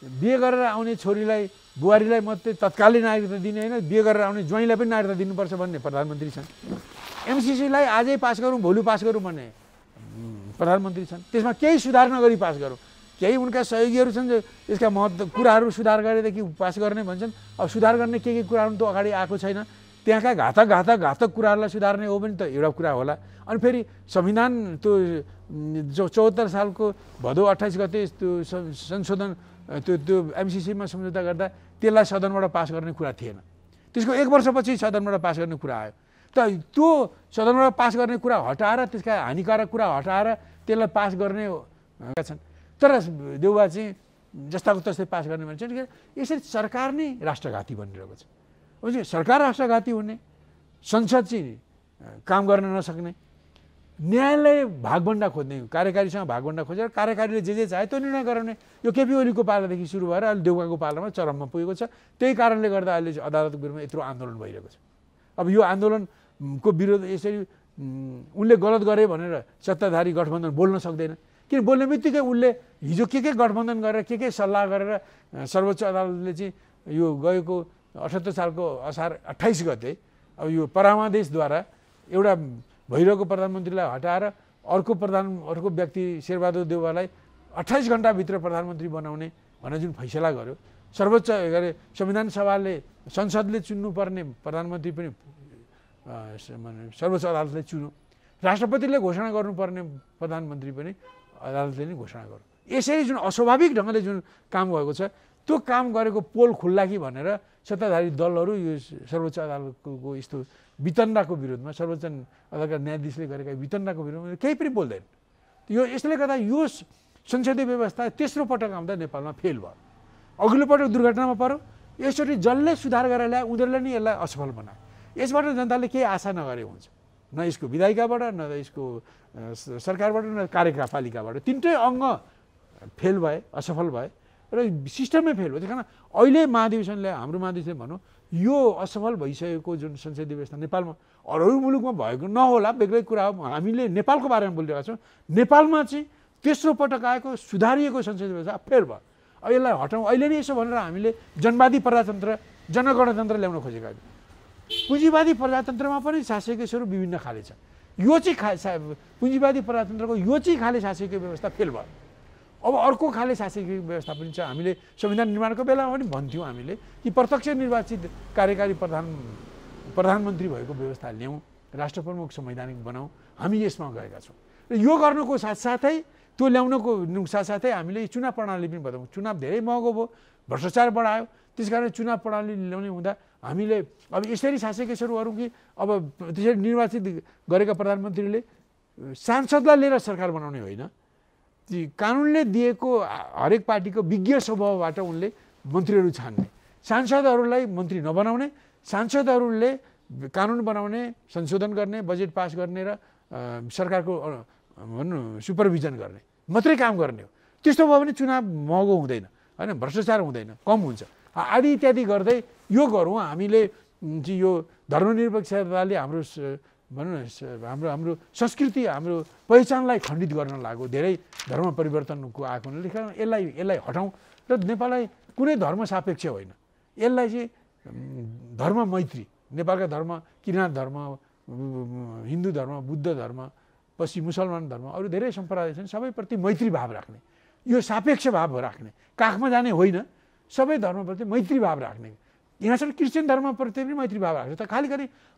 बिहे गरेर आउने छोरीलाई बुहारीलाई मात्रै तत्कालै नागरिकता दिने होइन, बिहे गरेर आउने ज्वाइँलाई पनि नागरिकता दिनुपर्छ भन्ने प्रधानमन्त्री छन्। एमसिसीलाई आजै पास गरौँ भोलि पास गरौँ भन्ने प्रधानमन्त्री छन्। त्यसमा केही सुधार नगरी पास गरौँ। केही उनका सहयोगीहरू छन् जो यसका महत्त्व कुराहरू सुधार गरेदेखि पास गर्ने भन्छन्। अब सुधार गर्ने के कुराहरू त अगाडि आएको छैन। त्यहाँका घातक कुराहरूलाई सुधार्ने हो भने त एउटा कुरा होला। अनि फेरि संविधान त्यो जो 74 सालको भदौ 28 गते त्यो संशोधन त्यो एमसिसीमा सम्झौता गर्दा त्यसलाई सदनबाट पास गर्ने कुरा थिएन। त्यसको 1 वर्षपछि सदनबाट पास गर्ने कुरा आयो। त त्यो सदनबाट पास गर्ने कुरा हटाएर त्यसका हानिकारक कुरा हटाएर त्यसलाई पास गर्ने छन्। तर देउबा चाहिँ जस्ताको तस्तै पास गर्ने भन्छ। यसरी सरकार नै राष्ट्रघाती बनिरहेको छ। सरकार राष्ट्रघाती हुने, संसद चाहिँ काम गर्न नसक्ने, न्यायालय भागभन्डा खोज्ने, कार्यकारीसँग भागभन्डा खोजेर कार्यकारीले जे चाहे त्यो निर्णय गराउने, यो केपी ओलीको पालादेखि सुरु भएर अहिले देउवाको पालामा चरममा पुगेको छ। त्यही कारणले गर्दा अहिले अदालतको विरुद्धमा यत्रो आन्दोलन भइरहेको छ। अब यो आन्दोलनको विरोध यसरी उनले गलत गरे भनेर सत्ताधारी गठबन्धन बोल्न सक्दैन। किन बोल्ने बित्तिकै उसले हिजो के गठबन्धन गरेर के सल्लाह गरेर सर्वोच्च अदालतले चाहिँ यो गएको 78 सालको असार 28 गते अब यो परामादेशद्वारा एउटा भइरहेको प्रधानमन्त्रीलाई हटाएर अर्को व्यक्ति शेरबहादुर देउवालाई 28 घण्टाभित्र प्रधानमन्त्री बनाउने भनेर जुन फैसला गर्यो, सर्वोच्च संविधान सभाले संसदले चुन्नुपर्ने प्रधानमन्त्री पनि सर्वोच्च अदालतले चुन्यो, राष्ट्रपतिले घोषणा गर्नुपर्ने प्रधानमन्त्री पनि अदालतले नै घोषणा गर्यो। यसरी जुन अस्वाभाविक ढङ्गले जुन काम भएको छ त्यो काम गरेको पोल खुल्ला कि भनेर सत्ताधारी दलहरू यो सर्वोच्च अदालतको यस्तो वितण्डाको विरोधमा, सर्वोच्च अदालतका न्यायाधीशले गरेका वितण्डाको विरोधमा केही पनि बोल्दैन। यो यसले गर्दा यो संसदीय व्यवस्था तेस्रो पटक आउँदा नेपालमा फेल भयो। अघिल्लो पटक दुर्घटनामा पर्यो, यसरी जसले सुधार गरेर ल्याए उनीहरूले नै यसलाई असफल बनाए। यसबाट जनताले केही आशा नगरे हुन्छ, न यसको विधायिकाबाट, न यसको सरकारबाट, न कार्यपालिकाबाट। तिनटै अङ्ग फेल भए, असफल भए र सिस्टमै फेल भयो। त्यही कारण अहिले महाधिवेशनले, हाम्रो महाधिवेशनले भनौँ, यो असफल भइसकेको जुन संसदीय व्यवस्था नेपालमा अरू मुलुकमा भएको नहोला, बेग्लै कुरा हो। हामीले नेपालको बारेमा बोलिरहेका छौँ। नेपालमा चाहिँ तेस्रो पटक आएको सुधारिएको संसदीय व्यवस्था फेल भयो। अब यसलाई हटाउँ। अहिले नै यसो भनेर हामीले जनवादी प्रजातन्त्र, जनगणतन्त्र ल्याउन खोजेका छौँ। पुँजीवादी प्रजातन्त्रमा पनि शासकीय स्वरूप विभिन्न खाले छ। यो चाहिँ पुँजीवादी प्रजातन्त्रको यो चाहिँ खाले शासकीय व्यवस्था फेल भयो। अब अर्को खाले शासकीय व्यवस्था पनि छ। हामीले संविधान निर्माणको बेलामा पनि भन्थ्यौँ हामीले कि प्रत्यक्ष निर्वाचित कार्यकारी प्रधानमन्त्री भएको व्यवस्था ल्याउँ, राष्ट्रप्रमुख संवैधानिक बनाऊँ। हामी यसमा गएका छौँ। र यो गर्नुको साथसाथै, त्यो ल्याउनको साथसाथै हामीले चुनाव प्रणाली पनि बदलाउँ। चुनाव धेरै महँगो भयो, भ्रष्टाचार बढायो। त्यसकारण चुनाव प्रणाली ल्याउने हुँदा हामीले अब यसरी शासकीय स्वरूपहरू कि अब त्यसरी निर्वाचित गरेका प्रधानमन्त्रीले सांसदलाई लिएर सरकार बनाउने होइन, ती कानुनले दिएको हरेक पार्टीको विज्ञ स्वभावबाट उनले मन्त्रीहरू छान्ने, सांसदहरूलाई मन्त्री नबनाउने, सांसदहरूले कानुन बनाउने, संशोधन गर्ने, बजेट पास गर्ने र सरकारको भनौँ सुपरभिजन गर्ने मात्रै काम गर्ने हो। त्यस्तो भयो भने चुनाव महँगो हुँदैन, होइन, भ्रष्टाचार हुँदैन, कम हुन्छ। आदि इत्यादि गर्दै यो गरौँ। हामीले चाहिँ यो धर्मनिरपेक्षताले हाम्रो भनौँ न हाम्रो संस्कृति, हाम्रो पहिचानलाई खण्डित गर्न लाग्यो। धेरै धर्म परिवर्तनको आएको हुनाले यसलाई हटाउँ र नेपाललाई कुनै धर्म सापेक्ष होइन, यसलाई चाहिँ धर्म मैत्री, नेपालका धर्म, किराँत धर्म, हिन्दू धर्म, बुद्ध धर्म, पछि मुसलमान धर्म, अरू धेरै सम्प्रदाय छन्, सबैप्रति मैत्री भाव राख्ने, यो सापेक्ष भाव राख्ने, काखमा जाने होइन, सबै धर्मप्रति मैत्री भाव राख्ने। यहाँसम्म क्रिस्चियन धर्मप्रति पनि मैत्री भाव राख्छ। त खालि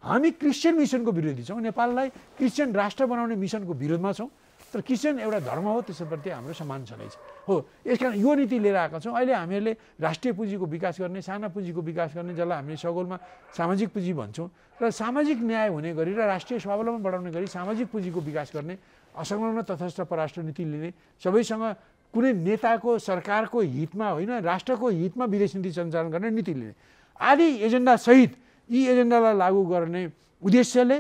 हामी क्रिस्चियन मिसनको विरोधी छौँ, नेपाललाई क्रिस्चियन राष्ट्र बनाउने मिसनको विरोधमा छौँ। तर क्रिस्चियन एउटा धर्म हो, त्यसप्रति हाम्रो सम्मान छँदैछ हो। यसकारण यो नीति लिएर आएका छौँ। अहिले हामीहरूले राष्ट्रिय पुँजीको विकास गर्ने, साना पुँजीको विकास गर्ने, जसलाई हामीले सगोलमा सामाजिक पुँजी भन्छौँ, र सामाजिक न्याय हुने गरी र राष्ट्रिय स्वावलम्बन बढाउने गरी सामाजिक पुँजीको विकास गर्ने, असंलग्न तटस्थ परराष्ट्र नीति लिने, सबैसँग कुनै नेताको सरकारको हितमा होइन, राष्ट्रको हितमा विदेश नीति सञ्चालन गर्ने नीति लिने आदि एजेन्डा सहित यी एजेन्डालाई लागू गर्ने उद्देश्यले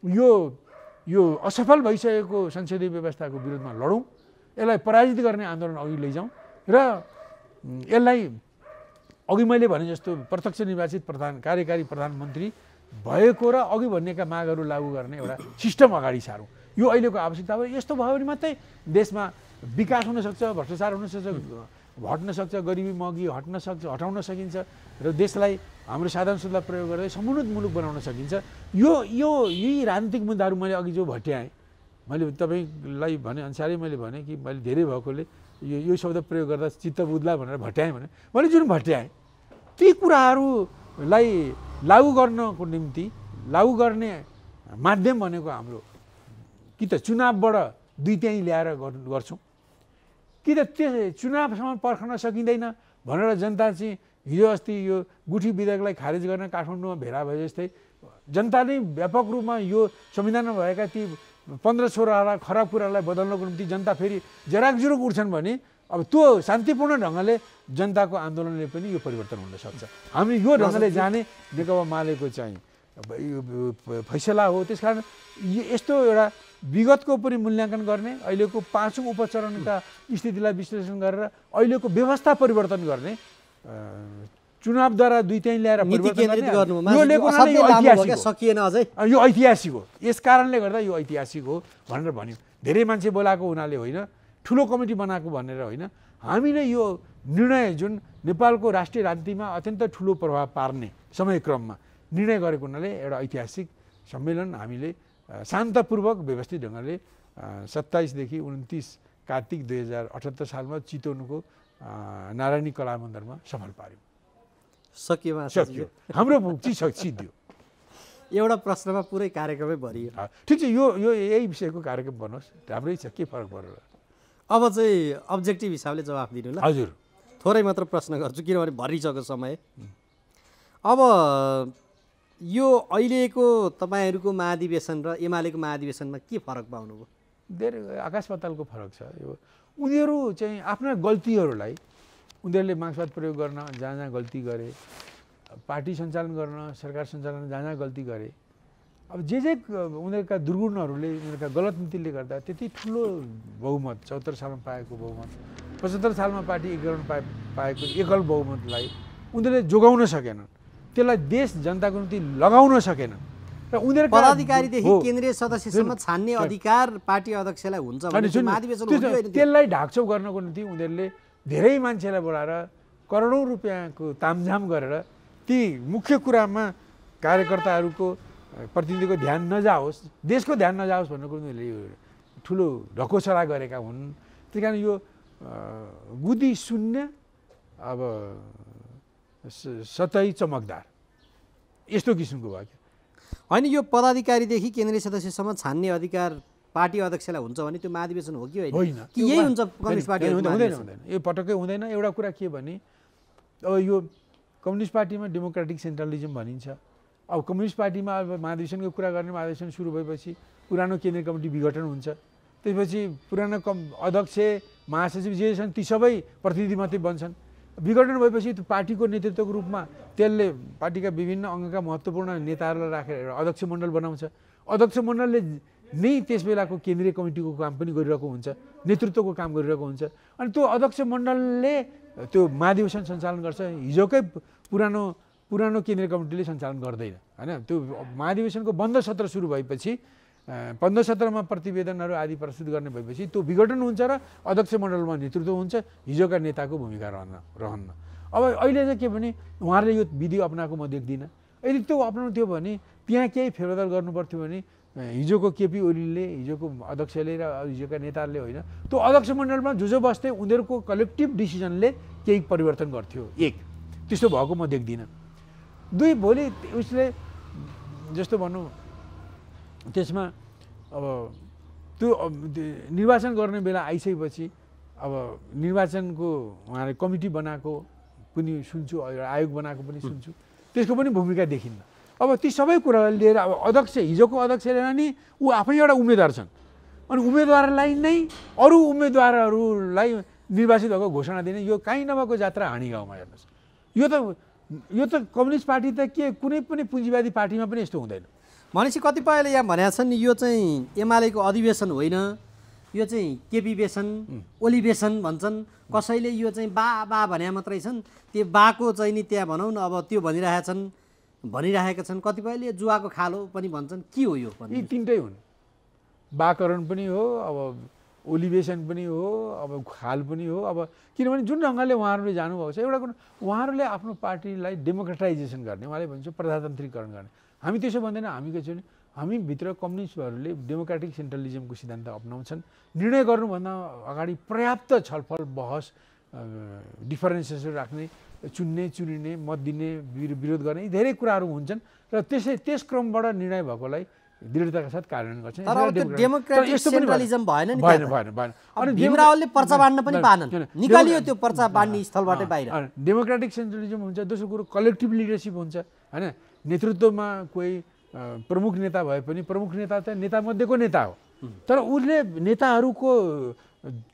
यो असफल भइसकेको संसदीय व्यवस्थाको विरुद्धमा लडौँ, यसलाई पराजित गर्ने आन्दोलन अघि लैजाउँ र यसलाई अघि मैले भने जस्तो प्रत्यक्ष निर्वाचित कार्यकारी प्रधानमन्त्री भएको र अघि भनिएका मागहरू लागू गर्ने एउटा सिस्टम अगाडि सारौँ। यो अहिलेको आवश्यकता हो। यस्तो भयो भने मात्रै देशमा विकास हुनसक्छ, भ्रष्टाचार हुनसक्छ, हट्न सक्छ, गरिबी महँगी हटाउन सकिन्छ र देशलाई हाम्रो साधन सुविधा प्रयोग गर्दै समुन्नत मुलुक बनाउन सकिन्छ। यी राजनीतिक मुद्दाहरू मैले अघि जो भट्याएँ, मैले तपाईँलाई भने अनुसारै मैले भने कि मैले धेरै भएकोले यो शब्द प्रयोग गर्दा चित्त बुझ्ला भनेर भट्याएँ भने मैले जुन भट्याएँ ती कुराहरूलाई लागू गर्नको निम्ति लागू गर्ने माध्यम भनेको हाम्रो कि त चुनावबाट दुई त्याई ल्याएर गर्छौँ, कि त त्यो चुनावसम्म पर्खन सकिँदैन भनेर जनता चाहिँ हिजो अस्ति यो गुठी विधेयकलाई खारेज गर्न काठमाडौँमा भेला भए जस्तै जनताले व्यापक रूपमा यो संविधानमा भएका ती 15-16 खराब कुरालाई बदल्नको निम्ति जनता फेरि जराकजुरुक उठ्छन् भने अब त्यो शान्तिपूर्ण ढङ्गले जनताको आन्दोलनले पनि यो परिवर्तन हुन सक्छ। हामी यो ढङ्गले जाने नेकपा मालेको चाहिँ फैसला हो। त्यसकारण यस्तो एउटा विगतको पनि मूल्याङ्कन गर्ने, अहिलेको 5औं उपचरणका स्थितिलाई विश्लेषण गरेर अहिलेको व्यवस्था परिवर्तन गर्ने, चुनावद्वारा दुई त्याई ल्याएर यो ऐतिहासिक हो। यस कारणले गर्दा यो ऐतिहासिक हो भनेर भन्यो। धेरै मान्छे बोलाएको हुनाले होइन, ठुलो कमिटी बनाएको भनेर होइन, हामीले यो निर्णय जुन नेपालको राष्ट्रिय राजनीतिमा अत्यन्त ठुलो प्रभाव पार्ने समयक्रममा निर्णय गरेको हुनाले एउटा ऐतिहासिक सम्मेलन हामीले शान्तपूर्वक व्यवस्थित ढङ्गले 27 देखि 29 कार्तिक 2078 सालमा चितवनको नारायणी कला मन्दिरमा सफल पार्यौँ। सकियो हाम्रो चिज सिद्धियो। एउटा प्रश्नमा पुरै कार्यक्रमै भरियो। ठिक छ, यो यही विषयको कार्यक्रम बनोस्, राम्रै छ, के फरक पर्यो। अब चाहिँ अब्जेक्टिभ हिसाबले जवाफ दिनु ल। हजुर, थोरै मात्र प्रश्न गर्छु किनभने भरिसक्यो समय। अब यो अहिलेको तपाईँहरूको महाधिवेशन र एमालेको महाधिवेशनमा के फरक पाउनुभयो? धेरै आकाश पातालको फरक छ। यो उनीहरू चाहिँ आफ्ना गल्तीहरूलाई उनीहरूले मार्क्सवाद प्रयोग गर्न जहाँ जहाँ गल्ती गरे, पार्टी सञ्चालन गर्न, सरकार सञ्चालन जहाँ जहाँ गल्ती गरे, अब जे उनीहरूका दुर्गुणहरूले, उनीहरूका गलत नीतिले गर्दा त्यति ठुलो बहुमत 74 सालमा पाएको बहुमत, 75 सालमा पार्टी एकीकरण पाएको एकल बहुमतलाई उनीहरूले जोगाउन सकेनन्, त्यसलाई देश जनताको निम्ति लगाउन सकेनन् र उनीहरूका पदाधिकारीदेखि केन्द्रीय सदस्यसम्म छान्ने अधिकार पार्टी अध्यक्षलाई हुन्छ भने त्यसलाई ढाकछोप गर्नको निम्ति उनीहरूले धेरै मान्छेलाई बोलाएर करोडौँ रुपियाँको तामझाम गरेर ती मुख्य कुरामा कार्यकर्ताहरूको प्रतिनिधिको ध्यान नजाओस्, देशको ध्यान नजाओस् भन्नको उनीहरूले ठुलो ढकोसरा गरेका हुन्। त्यही कारण यो गुदी शून्य अब सतै चमकदार यस्तो किसिमको भयो। होइन, यो पदाधिकारीदेखि केन्द्रीय सदस्यसम्म छान्ने अधिकार पार्टी अध्यक्षलाई हुन्छ भने त्यो महाधिवेशन हो कि होइन? कि यही हुन्छ कम्युनिस्ट पार्टी? हुँदैन, यो पटक्कै हुँदैन। एउटा कुरा के भने, अब यो कम्युनिस्ट पार्टीमा डेमोक्रेटिक सेन्ट्रलिजम भनिन्छ। अब कम्युनिस्ट पार्टीमा अब महाधिवेशनको कुरा गर्ने, महाधिवेशन सुरु भएपछि पुरानो केन्द्रीय कमिटी विघटन हुन्छ, त्यसपछि पुरानो अध्यक्ष महासचिव जे छन् ती सबै प्रतिनिधि मात्रै बन्छन्। विघटन भएपछि त्यो पार्टीको नेतृत्वको रूपमा त्यसले पार्टीका विभिन्न अङ्गका महत्त्वपूर्ण नेताहरूलाई राखेर एउटा अध्यक्ष मण्डल बनाउँछ। अध्यक्ष मण्डलले नै त्यस बेलाको केन्द्रीय कमिटीको काम पनि गरिरहेको हुन्छ, नेतृत्वको काम गरिरहेको हुन्छ। अनि त्यो अध्यक्ष मण्डलले त्यो महाधिवेशन सञ्चालन गर्छ। हिजोकै पुरानो केन्द्रीय कमिटीले सञ्चालन गर्दैन होइन। त्यो महाधिवेशनको बन्द सत्र सुरु भएपछि बन्द सत्रमा प्रतिवेदनहरू आदि प्रस्तुत गर्ने भएपछि त्यो विघटन हुन्छ र अध्यक्ष मण्डलमा नेतृत्व हुन्छ, हिजोका नेताको भूमिका रहन्न। अब अहिले चाहिँ के भने उहाँहरूले यो विधि अपनाएको म देख्दिनँ। यदि त्यो अपनाउनु थियो भने त्यहाँ केही फेरबदल गर्नुपर्थ्यो भने हिजोको केपी ओलीले, हिजोको अध्यक्षले र हिजोका नेताहरूले होइन, त्यो अध्यक्ष मण्डलमा जो बस्थे उनीहरूको कलेक्टिभ डिसिजनले केही परिवर्तन गर्थ्यो। एक, त्यस्तो भएको म देख्दिनँ। दुई, भोलि उसले जस्तो भनौँ त्यसमा अब त्यो निर्वाचन गर्ने बेला आइसकेपछि अब निर्वाचनको उहाँले कमिटी बनाएको पनि सुन्छु, आयोग बनाएको पनि सुन्छु, त्यसको पनि भूमिका देखिन्न। अब ती सबै कुरालाई लिएर अब अध्यक्ष, हिजोको अध्यक्षले नि ऊ आफै एउटा उम्मेदवार छन्, अनि उम्मेदवारलाई नै अरू उम्मेदवारहरूलाई निर्वाचित भएको घोषणा दिने यो काहीँ नभएको जात्रा हाँडी गाउँमा हेर्नुहोस्। यो त यो त कम्युनिस्ट पार्टी त के कुनै पनि पुँजीवादी पार्टीमा पनि यस्तो हुँदैन। भनेपछि कतिपयले यहाँ भनेका छन् यो चाहिँ एमालेको अधिवेशन होइन, यो चाहिँ केपी बेसन ओली बेसन भन्छन्। कसैले यो चाहिँ बा भने मात्रै छन्, त्यो बाको चाहिँ नि त्यहाँ भनौँ न अब त्यो भनिरहेका छन्। कतिपयले जुवाको खालो पनि भन्छन्। के हो यो? यी तिनटै हुन्, बाकरण पनि हो, अब ओलिभेसन पनि हो, अब खाल पनि हो। अब किनभने जुन ढङ्गले उहाँहरूले जानुभएको छ, एउटा कुरो उहाँहरूले आफ्नो पार्टीलाई डेमोक्रेटाइजेसन गर्ने, उहाँले भन्छ प्रजातन्त्रीकरण गर्ने। हामी त्यसो भन्दैन। हामी के छ भने हामीभित्र कम्युनिस्टहरूले डेमोक्रेटिक सेन्ट्रलिजमको सिद्धान्त अपनाउँछन्। निर्णय गर्नुभन्दा अगाडि पर्याप्त छलफल बहस डिफरेन्सेसहरू राख्ने, चुनिने, मत दिने, विरोध गर्ने, यी धेरै कुराहरू हुन्छन् र त्यस क्रमबाट निर्णय भएकोलाई दृढताका साथ कार्यान्वयन गर्छन्। तर अब त्यो डेमोक्रेटिक सेन्ट्रलिजम भएन नि। भएन। अनि भीमरावले पर्चा बाँड्न पनि पाएनन्, निकालियो त्यो पर्चा बाँड्ने स्थलबाटै बाहिर। डेमोक्रेटिक सेन्ट्रलिजम हुन्छ। दोस्रो कुरो कलेक्टिभ लिडरसिप हुन्छ हैन। नेतृत्वमा कोही प्रमुख नेता भए पनि प्रमुख नेता त नेतामध्येको नेता हो, तर उसले नेताहरूको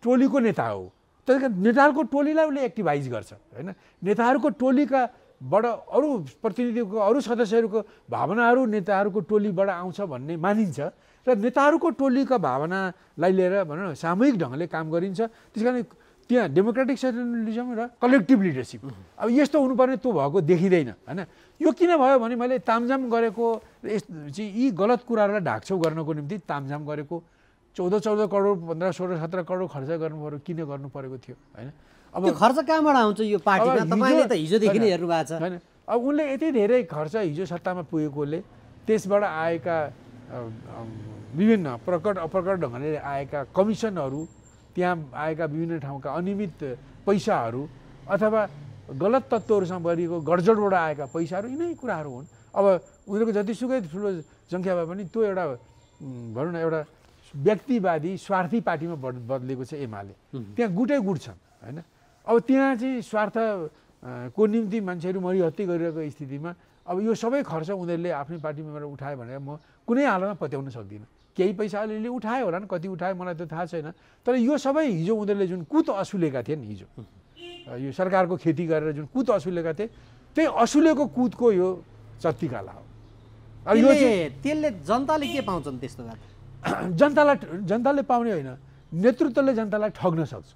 टोलीको नेता हो। त्यसले नेताहरूको टोलीलाई उसले एक्टिभाइज गर्छ हैन। नेताहरूको टोलीकाबाट अरू प्रतिनिधिको अरू सदस्यहरूको भावनाहरू नेताहरूको टोलीबाट आउँछ भन्ने मानिन्छ र नेताहरूको टोलीका भावनालाई लिएर भनौँ न सामूहिक ढङ्गले काम गरिन्छ। त्यस कारण त्यहाँ डेमोक्रेटिक सेन्ट्रलिजम र कलेक्टिभ लिडरसिप अब यस्तो हुनुपर्ने त्यो भएको देखिँदैन हैन। यो किन भयो भने मैले तामझाम गरेको यी गलत कुराहरूलाई ढाकछोप गर्नको निम्ति तामझाम गरेको 14 करोड 15, 16, 17 करोड खर्च गर्नु पर्यो, किन गर्नु परेको थियो हैन। अब त्यो खर्च कहाँबाट आउँछ यो पार्टीमा? तपाईले त हिजोदेखि नै हेर्नु भएको छ हैन। अब उनले यति धेरै खर्च हिजो सत्तामा पुगेकोले त्यसबाट आएका विभिन्न प्रकट अप्रकट ढङ्गले आएका कमिसनहरू, त्यहाँ आएका विभिन्न ठाउँका अनियमित पैसाहरू अथवा गलत तत्त्वहरूसँग गरिएको गडजडबाट आएका पैसाहरू, यिनै कुराहरू हुन्। अब उनीहरूको जतिसुकै ठुलो सङ्ख्या भए पनि त्यो एउटा भनौँ न एउटा व्यक्तिवादी स्वार्थी पार्टीमा बदलेको छ एमाले। त्यहाँ गुटै गुट छन् हैन। अब त्यहाँ चाहिँ स्वार्थको निम्ति मान्छेहरू मरिहत्ते गरिरहेको स्थितिमा अब यो सबै खर्च उनीहरूले आफ्नै पार्टीमा उठायो भनेर म कुनै हालतमा पत्याउन सक्दिनँ। केही पैसा अलिअलि उठायो होला नि, कति उठायो मलाई त थाहा छैन। तर यो सबै हिजो उनीहरूले जुन कुत असुलेका थिए नि, हिजो यो सरकारको खेती गरेर जुन कुत असुलेका थिए, त्यही असुलेको कुतको यो चत्तिकाला हो। अब यो त्यसले जनताले के पाउँछन् त्यस्तो गर्दा? जनताले पाउने होइन, नेतृत्वले जनतालाई ठग्न सक्छ।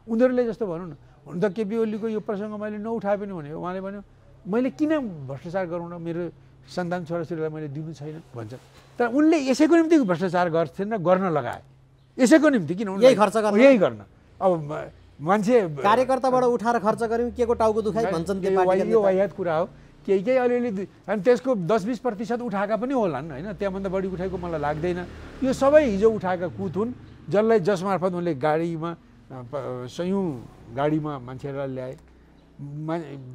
उनीहरूले जस्तो भनौँ न, हुन त केपी ओलीको यो प्रसङ्ग मैले नउठाए पनि भने उहाँले भन्यो मैले किन भ्रष्टाचार गरौँ न, मेरो सन्तान छोराछोरीलाई मैले दिनु छैन भन्छ। तर उनले यसैको निम्ति भ्रष्टाचार गर्छन् र गर्न लगाए, यसैको निम्ति किन यही खर्च गर्न। अब मान्छे कार्यकर्ताबाट उठाएर खर्च गर्यौँ के को टाउको दुखाइ भन्छन्। यो वाहियात कुरा हो। केही अलिअलि अनि त्यसको 10-20% उठाएका पनि होलान् होइन, त्यहाँभन्दा बढी उठाएको मलाई लाग्दैन। यो सबै हिजो उठाएका कुत हुन्, जसमार्फत उनले गाडीमा सयौँ गाडीमा मान्छेहरूलाई ल्याए,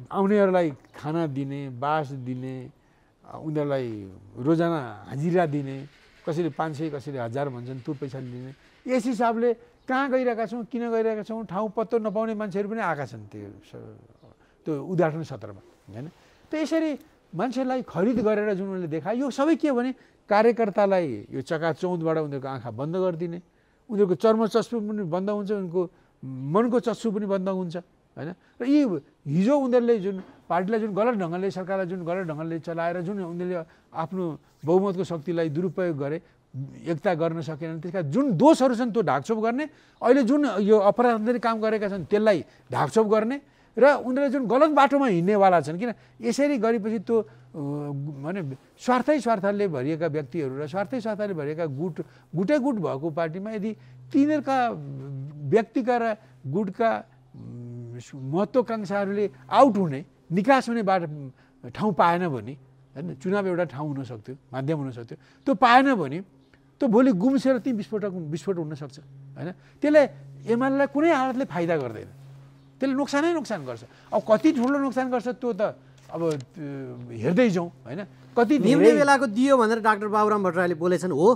आउनेहरूलाई खाना दिने, बास दिने, उनीहरूलाई रोजाना हाजिरा दिने, कसैले 500 कसैले 1000 भन्छन्, त्यो पैसा दिने। यस हिसाबले कहाँ गइरहेका छौँ, किन गइरहेका छौँ, ठाउँ पत्तो नपाउने मान्छेहरू पनि आएका छन् त्यो उद्घाटन सत्रमा होइन। त यसरी मान्छेलाई खरिद गरेर जुन उनले देखाए, यो सबै के भने कार्यकर्तालाई यो चकाचौँधबाट उनीहरूको आँखा बन्द गरिदिने, उनीहरूको चर्मचस्पु पनि बन्द हुन्छ, उनको मनको चस्सु पनि बन्द हुन्छ होइन। र यी हिजो उनीहरूले जुन पार्टीलाई जुन गलत ढङ्गले, सरकारलाई जुन गलत ढङ्गले चलाएर जुन उनीहरूले आफ्नो बहुमतको शक्तिलाई दुरुपयोग गरे, एकता गर्न सकेनन्, त्यसका जुन दोषहरू छन् त्यो ढाकछोप गर्ने, अहिले जुन यो अपराधकारी काम गरेका छन् त्यसलाई ढाकछोप गर्ने र उनीहरूले जुन गलत बाटोमा हिँड्नेवाला छन्। किन यसरी गरेपछि त्यो भने स्वार्थले भरिएका व्यक्तिहरू र स्वार्थले भरिएका गुटै गुट भएको पार्टीमा यदि तिनीहरूका व्यक्तिका र गुटका महत्त्वाकांक्षाहरूले आउट हुने, निकास हुने ठाउँ पाएन भने होइन, चुनाव एउटा ठाउँ हुनसक्थ्यो, माध्यम हुनसक्थ्यो, त्यो पाएन भने त्यो भोलि गुम्सेर ती विस्फोट हुनसक्छ होइन। त्यसले एमालेलाई कुनै हालतले फाइदा गर्दैन, त्यसले नोक्सान गर्छ। अब कति ठुलो नोक्सान गर्छ त्यो त अब हेर्दै जाउँ होइन। कति निम्न बेलाको दियो भनेर डाक्टर बाबुराम भट्टराईले बोलेछन् हो।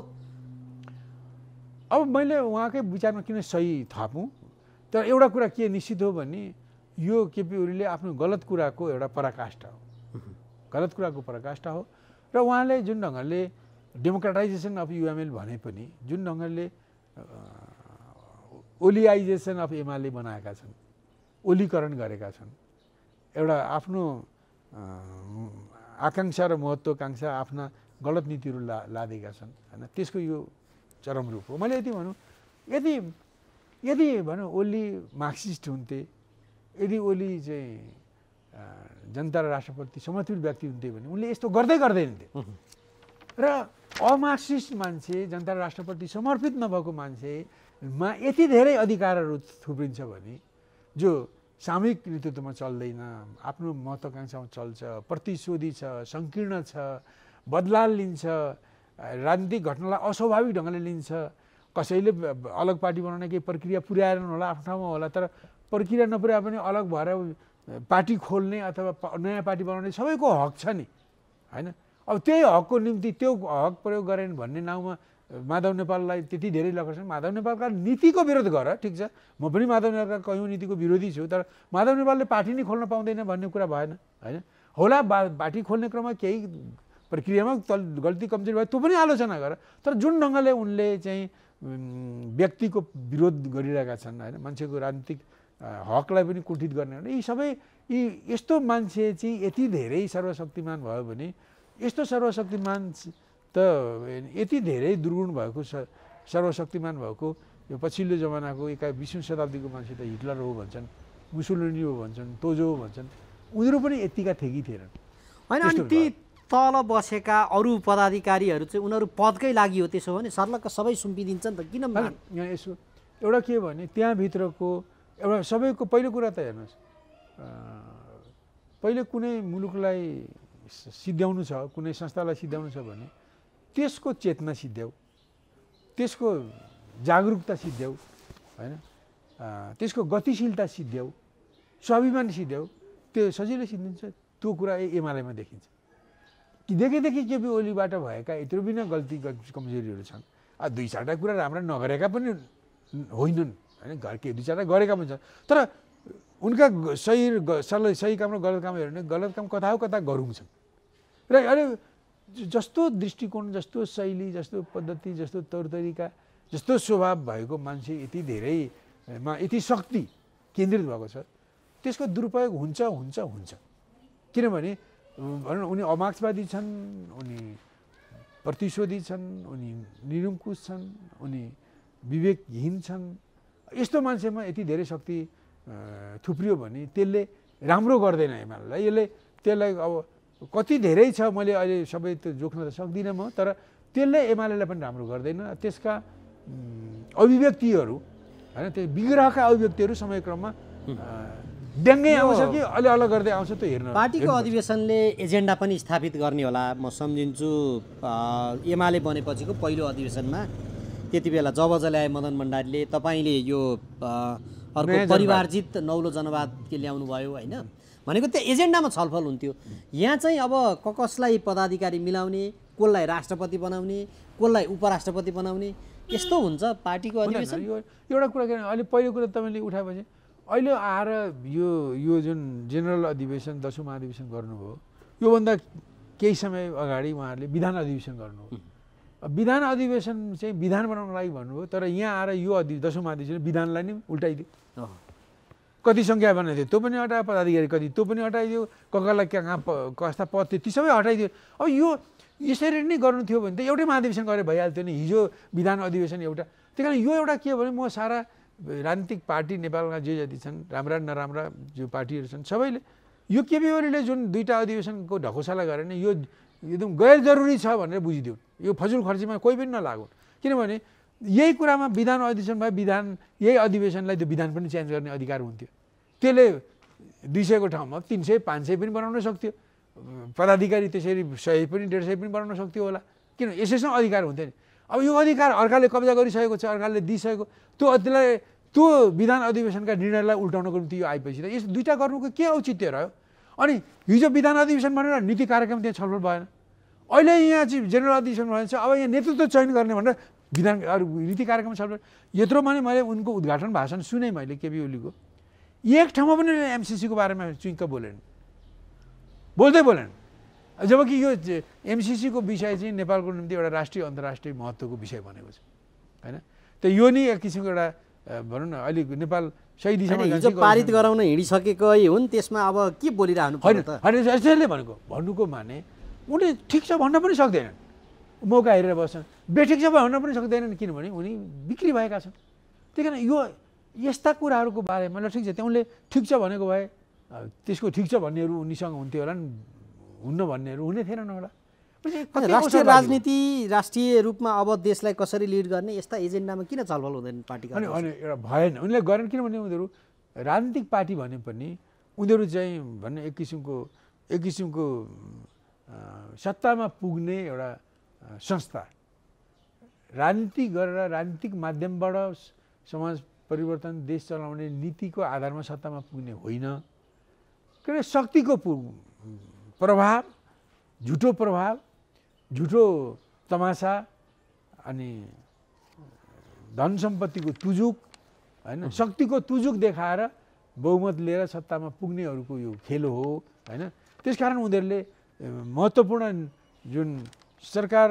अब मैले उहाँकै विचारमा किन सही थपौँ, तर एउटा कुरा के निश्चित हो भने यो केपी ओलीले आफ्नो गलत कुराको एउटा पराकाष्ठा हो, गलत कुराको पराकाष्ठा हो। र उहाँले जुन ढङ्गले डेमोक्रेटाइजेसन अफ युएमएल भने पनि जुन ढङ्गले ओलीआइजेसन अफ एमाले बनाएका छन्, ओलीकरण गरेका छन्, एउटा आफ्नो आकाङ्क्षा र महत्त्वाकाङ्क्षा आफ्ना गलत नीतिहरू लादेका छन् होइन। त्यसको यो चरम रूप हो। मैले यति भनौँ, यदि भनौँ ओली मार्क्सिस्ट हुन्थे, यदि ओली चाहिँ जनता र राष्ट्रप्रति समर्पित व्यक्ति हुन्थे भने उनले यस्तो गर्दै गर्दैनथे। र अमार्क्सिस्ट मान्छे, जनता र राष्ट्रप्रति समर्पित नभएको मान्छेमा यति धेरै अधिकारहरू थुप्रिन्छ भने, जो सामूहिक नेतृत्वमा चल्दैन, आफ्नो महत्त्वाकाङ्क्षामा चल्छ, प्रतिशोधी छ, सङ्कीर्ण छ, बदला लिन्छ, राजनीतिक घटनालाई अस्वाभाविक ढङ्गले लिन्छ, कसैले अलग पार्टी बनाउने केही प्रक्रिया पुर्याएर होला, आफ्नो ठाउँमा होला, तर प्रक्रिया नपुर्याए पनि अलग भएर पार्टी खोल्ने अथवा नयाँ पार्टी बनाउने सबैको हक छ नि होइन। अब त्यही हकको निम्ति त्यो हक प्रयोग गरेन भन्ने नाउँमा माधव नेपाललाई त्यति धेरै लग्छ। माधव नेपालका नीतिको विरोध गर, ठिक छ, म पनि माधव नेपालका कयौँ नीतिको विरोधी छु, तर माधव नेपालले पार्टी नै खोल्न पाउँदैन भन्ने कुरा भएन होइन। होला पार्टी खोल्ने क्रममा केही प्रक्रियामा गल्ती कमजोरी भयो, त्यो पनि आलोचना गर, तर जुन ढङ्गले उनले चाहिँ व्यक्तिको विरोध गरिरहेका छन् होइन, मान्छेको राजनीतिक हकलाई पनि कुण्ठित गर्ने, यी सबै यस्तो मान्छे चाहिँ यति धेरै सर्वशक्तिमान भयो भने, यस्तो सर्वशक्तिमान त यति धेरै दुर्गुण भएको सर्वशक्तिमान भएको यो पछिल्लो जमानाको 21औं शताब्दीको मान्छे त हिटलर हो भन्छन्, मुसोलिनी हो भन्छन्, तोजो हो भन्छन्, उनीहरू पनि यतिका थिए कि थिएनन् होइन। अनि ती तल बसेका अरू पदाधिकारीहरू चाहिँ उनीहरू पदकै लागि हो, त्यसो भने सर्लक्क सबै सुम्पिदिन्छ नि त, किन? यहाँ यसो एउटा के भने त्यहाँभित्रको एउटा सबैको पहिलो कुरा त हेर्नुहोस्, पहिले कुनै मुलुकलाई सिद्ध्याउनु छ, कुनै संस्थालाई सिद्ध्याउनु छ भने त्यसको चेतना सिद्ध्याउ, त्यसको जागरुकता सिद्ध्याउ होइन, त्यसको गतिशीलता सिद्ध्याउ, स्वाभिमान सिद्ध्याउ, त्यो सजिलै सिद्धिन्छ। त्यो कुरा एमालेमा देखिन्छ। देखेदेखि केपी ओलीबाट भएका यत्रो बिना गल्ती कमजोरीहरू छन्। दुई चारवटा कुरा राम्रा नगरेका पनि होइनन् होइन, के दुई चारवटा गरेका पनि छन्, तर उनका सही काम र गलत काम हेर्ने, गलत काम कता हो कता गरौँ छन्। र अहिले जस्तो दृष्टिकोण, जस्तो शैली, जस्तो पद्धति, जस्तो तौर तरिका, जस्तो स्वभाव भएको मान्छे यति धेरैमा यति शक्ति केन्द्रित भएको छ, त्यसको दुरुपयोग हुन्छ हुन्छ हुन्छ। किनभने भनौँ उनी अमार्क्सवादी छन्, उनी प्रतिशोधी छन्, उनी निरङ्कुश छन्, उनी विवेकहीन छन्। यस्तो मान्छेमा यति धेरै शक्ति थुप्रियो भने त्यसले राम्रो गर्दैन एमालेलाई। यसले त्यसलाई अब कति धेरै छ मैले अहिले सबै त जोख्न त सक्दिनँ म, तर त्यसले एमालेलाई पनि राम्रो गर्दैन। त्यसका अभिव्यक्तिहरू होइन, त्यो विग्रहका अभिव्यक्तिहरू समयक्रममा ड्याङ्गै आउँछ कि अलि अलग गर्दै आउँछ, त्यो हेर्न। पार्टीको अधिवेशनले एजेन्डा पनि स्थापित गर्ने होला म सम्झिन्छु। एमाले बनेपछिको पहिलो अधिवेशनमा त्यति बेला जब जल्याए मदन भण्डारीले तपाईँले यो अर्को परिवारजित नौलो जनवाद के ल्याउनु भयो होइन, भनेको त्यो एजेन्डामा छलफल हुन्थ्यो। यहाँ चाहिँ अब कसलाई पदाधिकारी मिलाउने, कसलाई राष्ट्रपति बनाउने, कसलाई उपराष्ट्रपति बनाउने, यस्तो हुन्छ पार्टीको अधिवेशन। एउटा कुरा के अहिले पहिलो कुरा तपाईँले उठाएपछि अहिले आएर यो जुन जेनरल अधिवेशन 10औं महाधिवेशन गर्नुभयो, योभन्दा केही समय अगाडि उहाँहरूले विधान अधिवेशन गर्नुभयो। विधान अधिवेशन चाहिँ विधान बनाउनको लागि भन्नुभयो, तर यहाँ आएर यो 10औं महाधिवेशन विधानलाई नै उल्टाइदियो। कति सङ्ख्या बनाइदियो त्यो पनि हटायो, पदाधिकारी कति त्यो पनि हटाइदियो, कसलाई कहाँ कस्ता पद थियो ती सबै हटाइदियो। अब यो यसरी नै गर्नु थियो भने त एउटै महाधिवेशन गरेर भइहाल्थ्यो नि। हिजो विधान अधिवेशन एउटा, त्यही कारण यो एउटा के भने म सारा राजनीतिक पार्टी नेपालमा जे जति छन्, राम्रा नराम्रा जो पार्टीहरू छन्, सबैले यो केपी ओलीले जुन दुईवटा अधिवेशनको ढकोसला गरे नि, यो एकदम गैर जरुरी छ भनेर बुझिदिउन्। यो फजुल खर्चीमा कोही पनि नलागुन्। किनभने यही कुरामा विधान अधिवेशन भए विधान यही अधिवेशनलाई त्यो विधान पनि चेन्ज गर्ने अधिकार हुन्थ्यो। त्यसले 200 को ठाउँमा 300 500 पनि बनाउन सक्थ्यो। पदाधिकारी त्यसरी 100 पनि 150 पनि बनाउन सक्थ्यो होला, किन यसैसँग अधिकार हुन्थ्यो नि। अब यो अधिकार अर्काले कब्जा गरिसकेको छ, अर्काले दिइसकेको, त्यो विधान अधिवेशनका निर्णयलाई उल्टाउनको निम्ति यो आएपछि त यस दुईवटा गर्नुको के औचित्य रह्यो? अनि हिजो विधान अधिवेशन भनेर नीति कार्यक्रम त्यहाँ छलफल भएन। अहिले यहाँ चाहिँ जेनरल अधिवेशन भएछ, अब यहाँ नेतृत्व चयन गर्ने भनेर विधान नीति कार्यक्रम छलफल। यत्रो भने मैले उनको उद्घाटन भाषण सुने मैले केपी ओलीको, एक ठाउँमा पनि एमसिसीको बारेमा चुइक्क बोल्दै बोलेन। जबकि यो एमसिसीको विषय चाहिँ नेपालको निम्ति एउटा राष्ट्रिय अन्तर्राष्ट्रिय महत्त्वको विषय बनेको छ होइन। त यो नि एक किसिमको एउटा भनौँ न अहिले नेपाल सही दिशामा हिजो पारित गराउन हिँडिसकेकै हुन्, त्यसमा अब के बोलिरहनु पर्यो त? होइन यसैले भन्नुको माने उनी ठिक छ भन्न पनि सक्दैनन्, मौका हेरेर बस्छन्। बेठिक छ भन्न पनि सक्दैनन्, किनभने उनी बिक्री भएका छन्। त्यही कारण यो यस्ता कुराहरूको बारेमा ल ठिक छ, उनले ठिक छ भनेको भए त्यसको ठिक छ भन्नेहरू उनीसँग हुन्थ्यो होला नि, हुन्न भन्नेहरू हुने थिएनन् होला। राष्ट्रिय राजनीति राष्ट्रिय रूपमा अब देशलाई कसरी लिड गर्ने यस्ता एजेन्डामा किन छलफल हुँदैन पार्टीका? अनि एउटा भएन, उनीहरूले गरेन, किनभने उनीहरू राजनीतिक पार्टी भने पनि उनीहरू चाहिँ भन्ने एक किसिमको सत्तामा पुग्ने एउटा संस्था। राजनीति गरेर राजनीतिक माध्यमबाट समाज परिवर्तन, देश चलाउने नीतिको आधारमा सत्तामा पुग्ने होइन। किनभने शक्तिको प्रभाव, झुटो प्रभाव, झुटो तमासा, अनि धन सम्पत्तिको तुजुक, होइन, शक्तिको तुजुक देखाएर बहुमत लिएर सत्तामा पुग्नेहरूको यो खेल हो, होइन। त्यसकारण उनीहरूले महत्त्वपूर्ण जुन सरकार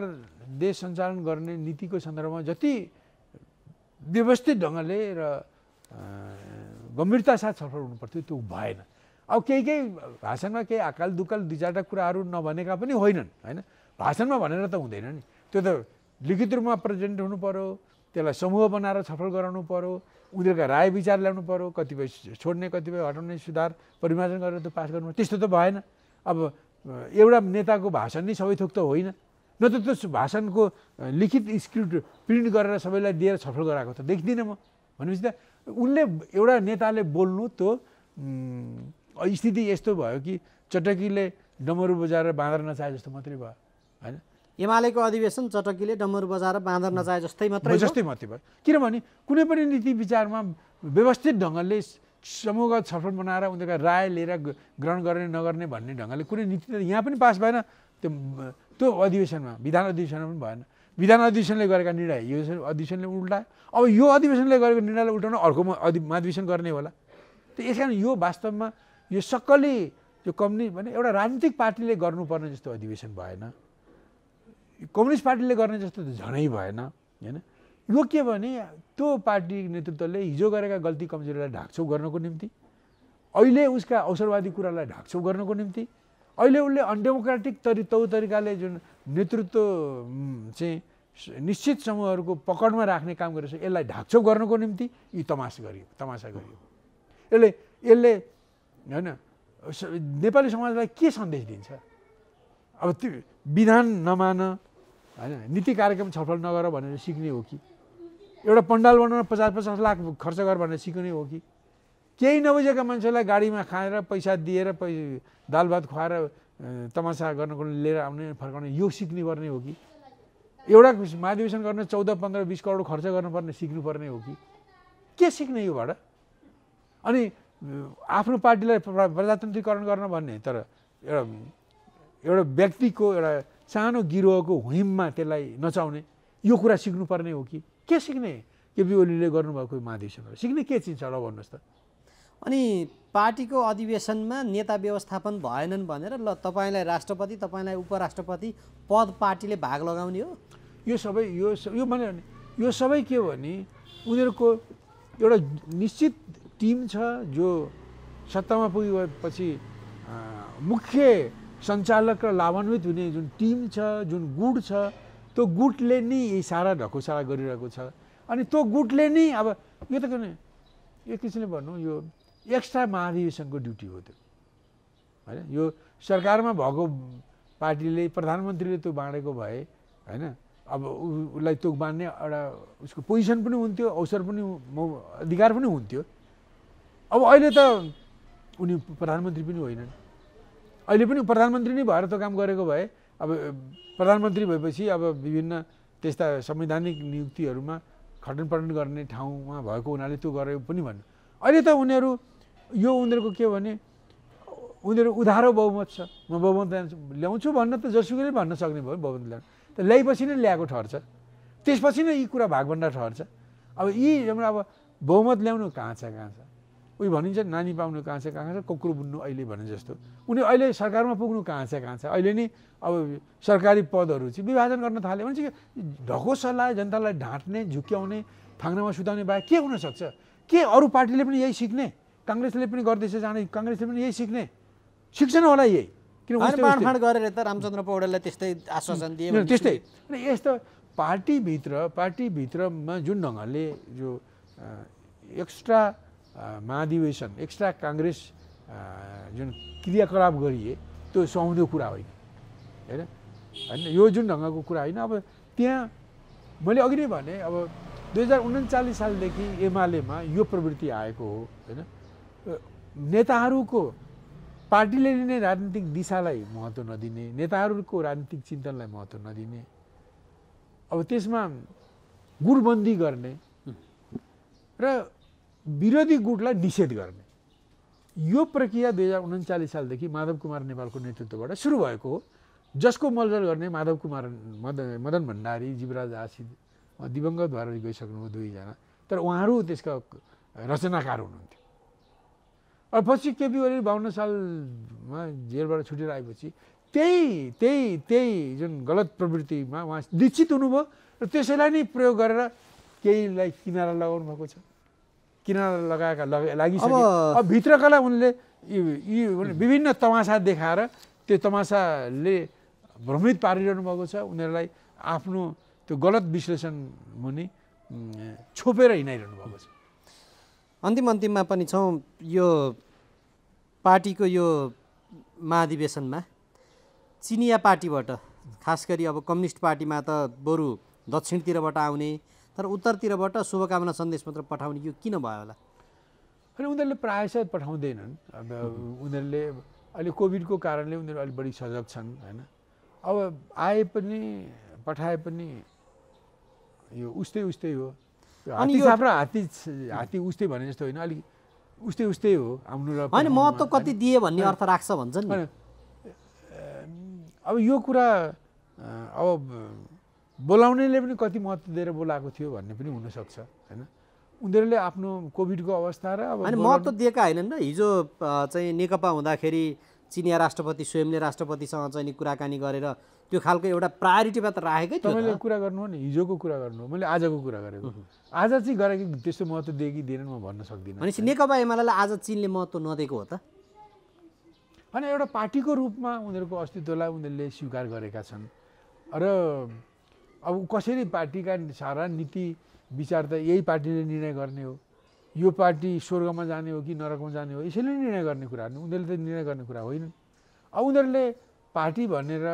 देश सञ्चालन गर्ने नीतिको सन्दर्भमा जति व्यवस्थित ढङ्गले र गम्भीरता साथ छलफल हुनुपर्थ्यो त्यो भएन। अब केही भाषणमा केही आकाल दुकाल दुई चारवटा कुराहरू नभनेका पनि होइनन्, होइन। भाषणमा भनेर त हुँदैन नि, त्यो त लिखित रूपमा प्रेजेन्ट हुनु पर्यो, त्यसलाई समूह बनाएर छलफल गराउनु पर्यो, उनीहरूका राय विचार ल्याउनु पर्यो, कतिपय छोड्ने कतिपय हटाउने सुधार परिमार्जन गरेर त पास गर्नु, त्यस्तो त भएन। अब एउटा नेताको भाषण नै सबै थोक त होइन, न त त्यो भाषणको लिखित स्क्रिप्ट प्रिन्ट गरेर सबैलाई दिएर छलफल गराएको त देख्दिनँ म। भनेपछि त उनले एउटा नेताले बोल्नु त्यो स्थिति यस्तो भयो कि चटकीले डमरू बजाएर बाँदर नचाहे जस्तो मात्रै भयो, होइन। एमालेको अधिवेशन चटकीले डमरू बजाएर बाँदर नचाहे जस्तै मात्रै भयो। किनभने कुनै पनि नीति विचारमा व्यवस्थित ढङ्गले समूहगत छलफल बनाएर उनीहरूका राय लिएर ग्रहण गर्ने नगर्ने भन्ने ढङ्गले कुनै नीति त यहाँ पनि पास भएन, त्यो अधिवेशनमा, विधान अधिवेशनमा पनि भएन। विधान अधिवेशनले गरेका निर्णय यो अधिवेशनले उल्टायो। अब यो अधिवेशनले गरेको निर्णयलाई उल्टाउन अर्को महाधिवेशन गर्ने होला। त यस कारण यो वास्तवमा यो सक्कली यो कम्युनिस्ट भने एउटा राजनीतिक पार्टीले गर्नुपर्ने जस्तो अधिवेशन भएन, कम्युनिस्ट पार्टीले गर्ने जस्तो त झनै भएन, होइन। यो के भने त्यो पार्टी नेतृत्वले हिजो गरेका गल्ती कमजोरीलाई ढाकछोप गर्नको निम्ति, अहिले उसका अवसरवादी कुरालाई ढाकछोप गर्नको निम्ति, अहिले उसले अनडेमोक्रेटिक तरिकाले जुन नेतृत्व चाहिँ निश्चित समूहहरूको पकडमा राख्ने काम गरेछ यसलाई ढाकछोप गर्नको निम्ति यो तमासा गरियो। यसले होइन नेपाली समाजलाई के सन्देश दिन्छ? अब त्यो विधान नमान, होइन, नीति कार्यक्रम छलफल नगर भनेर सिक्ने हो कि एउटा पण्डाल बनाउन 50-50 लाख खर्च गर भनेर सिक्ने हो कि केही नबुझेका मान्छेलाई गाडीमा खाएर पैसा दिएर दाल भात खुवाएर तमासा गर्नको लिएर आउने फर्काउने यो सिक्ने पर्ने हो कि एउटा महाधिवेशन गर्न 14-15-20 करोड खर्च गर्नुपर्ने सिक्नुपर्ने हो कि के सिक्ने योबाट? अनि आफ्नो पार्टीलाई प्रजातन्त्रीकरण गर्न भन्ने तर एउटा व्यक्तिको एउटा सानो गिरोहको हुइममा त्यसलाई नचाउने यो कुरा सिक्नुपर्ने हो कि के सिक्ने? केपी ओलीले गर्नुभएको महाधिवेशनबाट सिक्ने के चिज छ र भन्नुहोस् त? अनि पार्टीको अधिवेशनमा नेता व्यवस्थापन भएनन् भनेर ल तपाईँलाई राष्ट्रपति, तपाईँलाई उपराष्ट्रपति पद पार्टीले भाग लगाउने हो? यो सबै यो भने यो सबै के हो भने उनीहरूको एउटा निश्चित टिम छ जो सत्तामा पुगेपछि मुख्य सञ्चालक र लाभान्वित हुने जुन टिम छ, जुन गुट छ, त्यो गुटले नै यही सारा ढकोसला गरिरहेको छ। अनि त्यो गुटले नै अब यो त किन एक किसिमले भनौँ यो एक्स्ट्रा महाधिवेशनको ड्युटी हो त्यो, होइन। यो सरकारमा भएको पार्टीले प्रधानमन्त्रीले त्यो बाँडेको भए, होइन, अब उसलाई त्यो बाँड्ने एउटा उसको पोजिसन पनि हुन्थ्यो, अवसर पनि अधिकार पनि हुन्थ्यो। अब अहिले त उनी प्रधानमन्त्री पनि होइनन्, अहिले पनि प्रधानमन्त्री नै भएर त्यो काम गरेको भए अब प्रधानमन्त्री भएपछि अब विभिन्न त्यस्ता संवैधानिक नियुक्तिहरूमा खटनपटन गर्ने ठाउँमा भएको हुनाले त्यो गरे पनि भन्नु। अहिले त उनीहरूको के भने उनीहरू उधारो बहुमत छ, म बहुमत ल्याउँछु भन्न त जसुकैले भन्न सक्ने भयो बहुमत ल्याउनु, त ल्याएपछि नै ल्याएको ठहर्छ, त्यसपछि नै यी कुरा भागभण्डा ठहर्छ। अब यी अब बहुमत ल्याउनु कहाँ छ उयो भनिन्छ, नानी पाउनु कहाँ छ, कुकुर बुन्नु अहिले भने जस्तो उनी अहिले सरकारमा पुग्नु कहाँ छ। अहिले नै अब सरकारी पदहरू चाहिँ विभाजन गर्न थाल्यो भने चाहिँ ढकोसलाले जनतालाई ढाँट्ने, झुक्याउने, थाङ्नामा सुताउने बाहेक के हुनसक्छ? के अरू पार्टीले पनि यही सिक्ने? काङ्ग्रेसले पनि गर्दैछ जाने, काङ्ग्रेसले पनि यही सिक्ने? सिक्छन् होला यही, किन बाँडफाँड गरेर त रामचन्द्र पौडेललाई त्यस्तै आश्वासन दिए त्यस्तै। अनि यस्तो पार्टीभित्रमा जुन ढङ्गले जो एक्स्ट्रा महाधिवेशन, एक्स्ट्रा काङ्ग्रेस जुन क्रियाकलाप गरिए त्यो सुहाउँदो कुरा होइन होइन होइन यो जुन ढङ्गको कुरा होइन। अब त्यहाँ मैले अघि नै भने अब 2039 सालदेखि एमालेमा यो प्रवृत्ति आएको हो होइन। नेताहरूको पार्टीले लिने राजनीतिक दिशालाई महत्त्व नदिने, नेताहरूको राजनीतिक चिन्तनलाई महत्त्व नदिने, अब त्यसमा गुटबन्दी गर्ने र विरोधी गुटलाई निषेध गर्ने, यो प्रक्रिया 2039 सालदेखि माधव कुमार नेपालको नेतृत्वबाट सुरु भएको हो। जसको मलजल गर्ने माधव कुमार, मदन भण्डारी, जीवराज आशिष दिवंगत भएर गइसक्नुभयो दुईजना, तर उहाँहरू त्यसका रचनाकार हुनुहुन्थ्यो। अब पछि केपी ओली 52 सालमा जेलबाट छुटेर आएपछि त्यही जुन गलत प्रवृत्तिमा उहाँ दीक्षित हुनुभयो र त्यसैलाई नै प्रयोग गरेर केहीलाई किनारा लगाउनु भएको छ। किनारा लागिसक्यो। अब भित्रकालाई उनले यी विभिन्न तमासा देखाएर त्यो तमासाले भ्रमित पारिरहनु भएको छ। उनीहरूलाई आफ्नो त्यो गलत विश्लेषण मुनि छोपेर हिँडाइरहनु भएको छ। अन्तिममा पनि छौँ। यो पार्टीको यो महाधिवेशनमा चिनिया पार्टीबाट, खास गरी अब कम्युनिस्ट पार्टीमा त बरु दक्षिणतिरबाट आउने, तर उत्तरतिरबाट शुभकामना सन्देश मात्र पठाउने, यो किन भयो होला? अनि उनीहरूले प्रायः सायद पठाउँदैनन्। अब उनीहरूले अहिले कोभिडको कारणले उनीहरू अलिक बढी सजग छन् होइन। अब आए पनि पठाए पनि यो उस्तै हो। हात्ती छाप्रा हात्ती उस्तै भने जस्तो होइन, अलिक उस्तै हो आउनु र होइन। महत्त्व कति दिए भन्ने अर्थ राख्छ भन्छन् नि। अब यो कुरा अब बोलाउनेले पनि कति महत्त्व दिएर बोलाएको थियो भन्ने पनि हुनसक्छ होइन। उनीहरूले आफ्नो कोभिडको अवस्था र अब होइन महत्त्व दिएका होइनन् र। हिजो चाहिँ नेकपा हुँदाखेरि चिनिया राष्ट्रपति स्वयंले राष्ट्रपतिसँग चाहिँ कुराकानी गरेर त्यो खालको एउटा प्रायोरिटीमा त राखेकै थियो। तपाईँले कुरा गर्नु हो नि, हिजोको कुरा गर्नु हो, मैले आजको कुरा गरेको। आज चाहिँ गरेको त्यस्तो महत्त्व दिए कि दिएनन् म भन्न सक्दिनँ। भनेपछि नेकपा एमालेलाई आज चिनले महत्त्व नदिएको हो त? होइन, एउटा पार्टीको रूपमा उनीहरूको अस्तित्वलाई उनीहरूले स्वीकार गरेका छन् र अब कसरी पार्टीका सारा नीति विचार त यही पार्टीले निर्णय गर्ने हो। यो पार्टी स्वर्गमा जाने हो कि नरकमा जाने हो यसैले निर्णय गर्ने कुरा हो। उनीहरूले त निर्णय गर्ने कुरा होइन। अब उनीहरूले पार्टी भनेर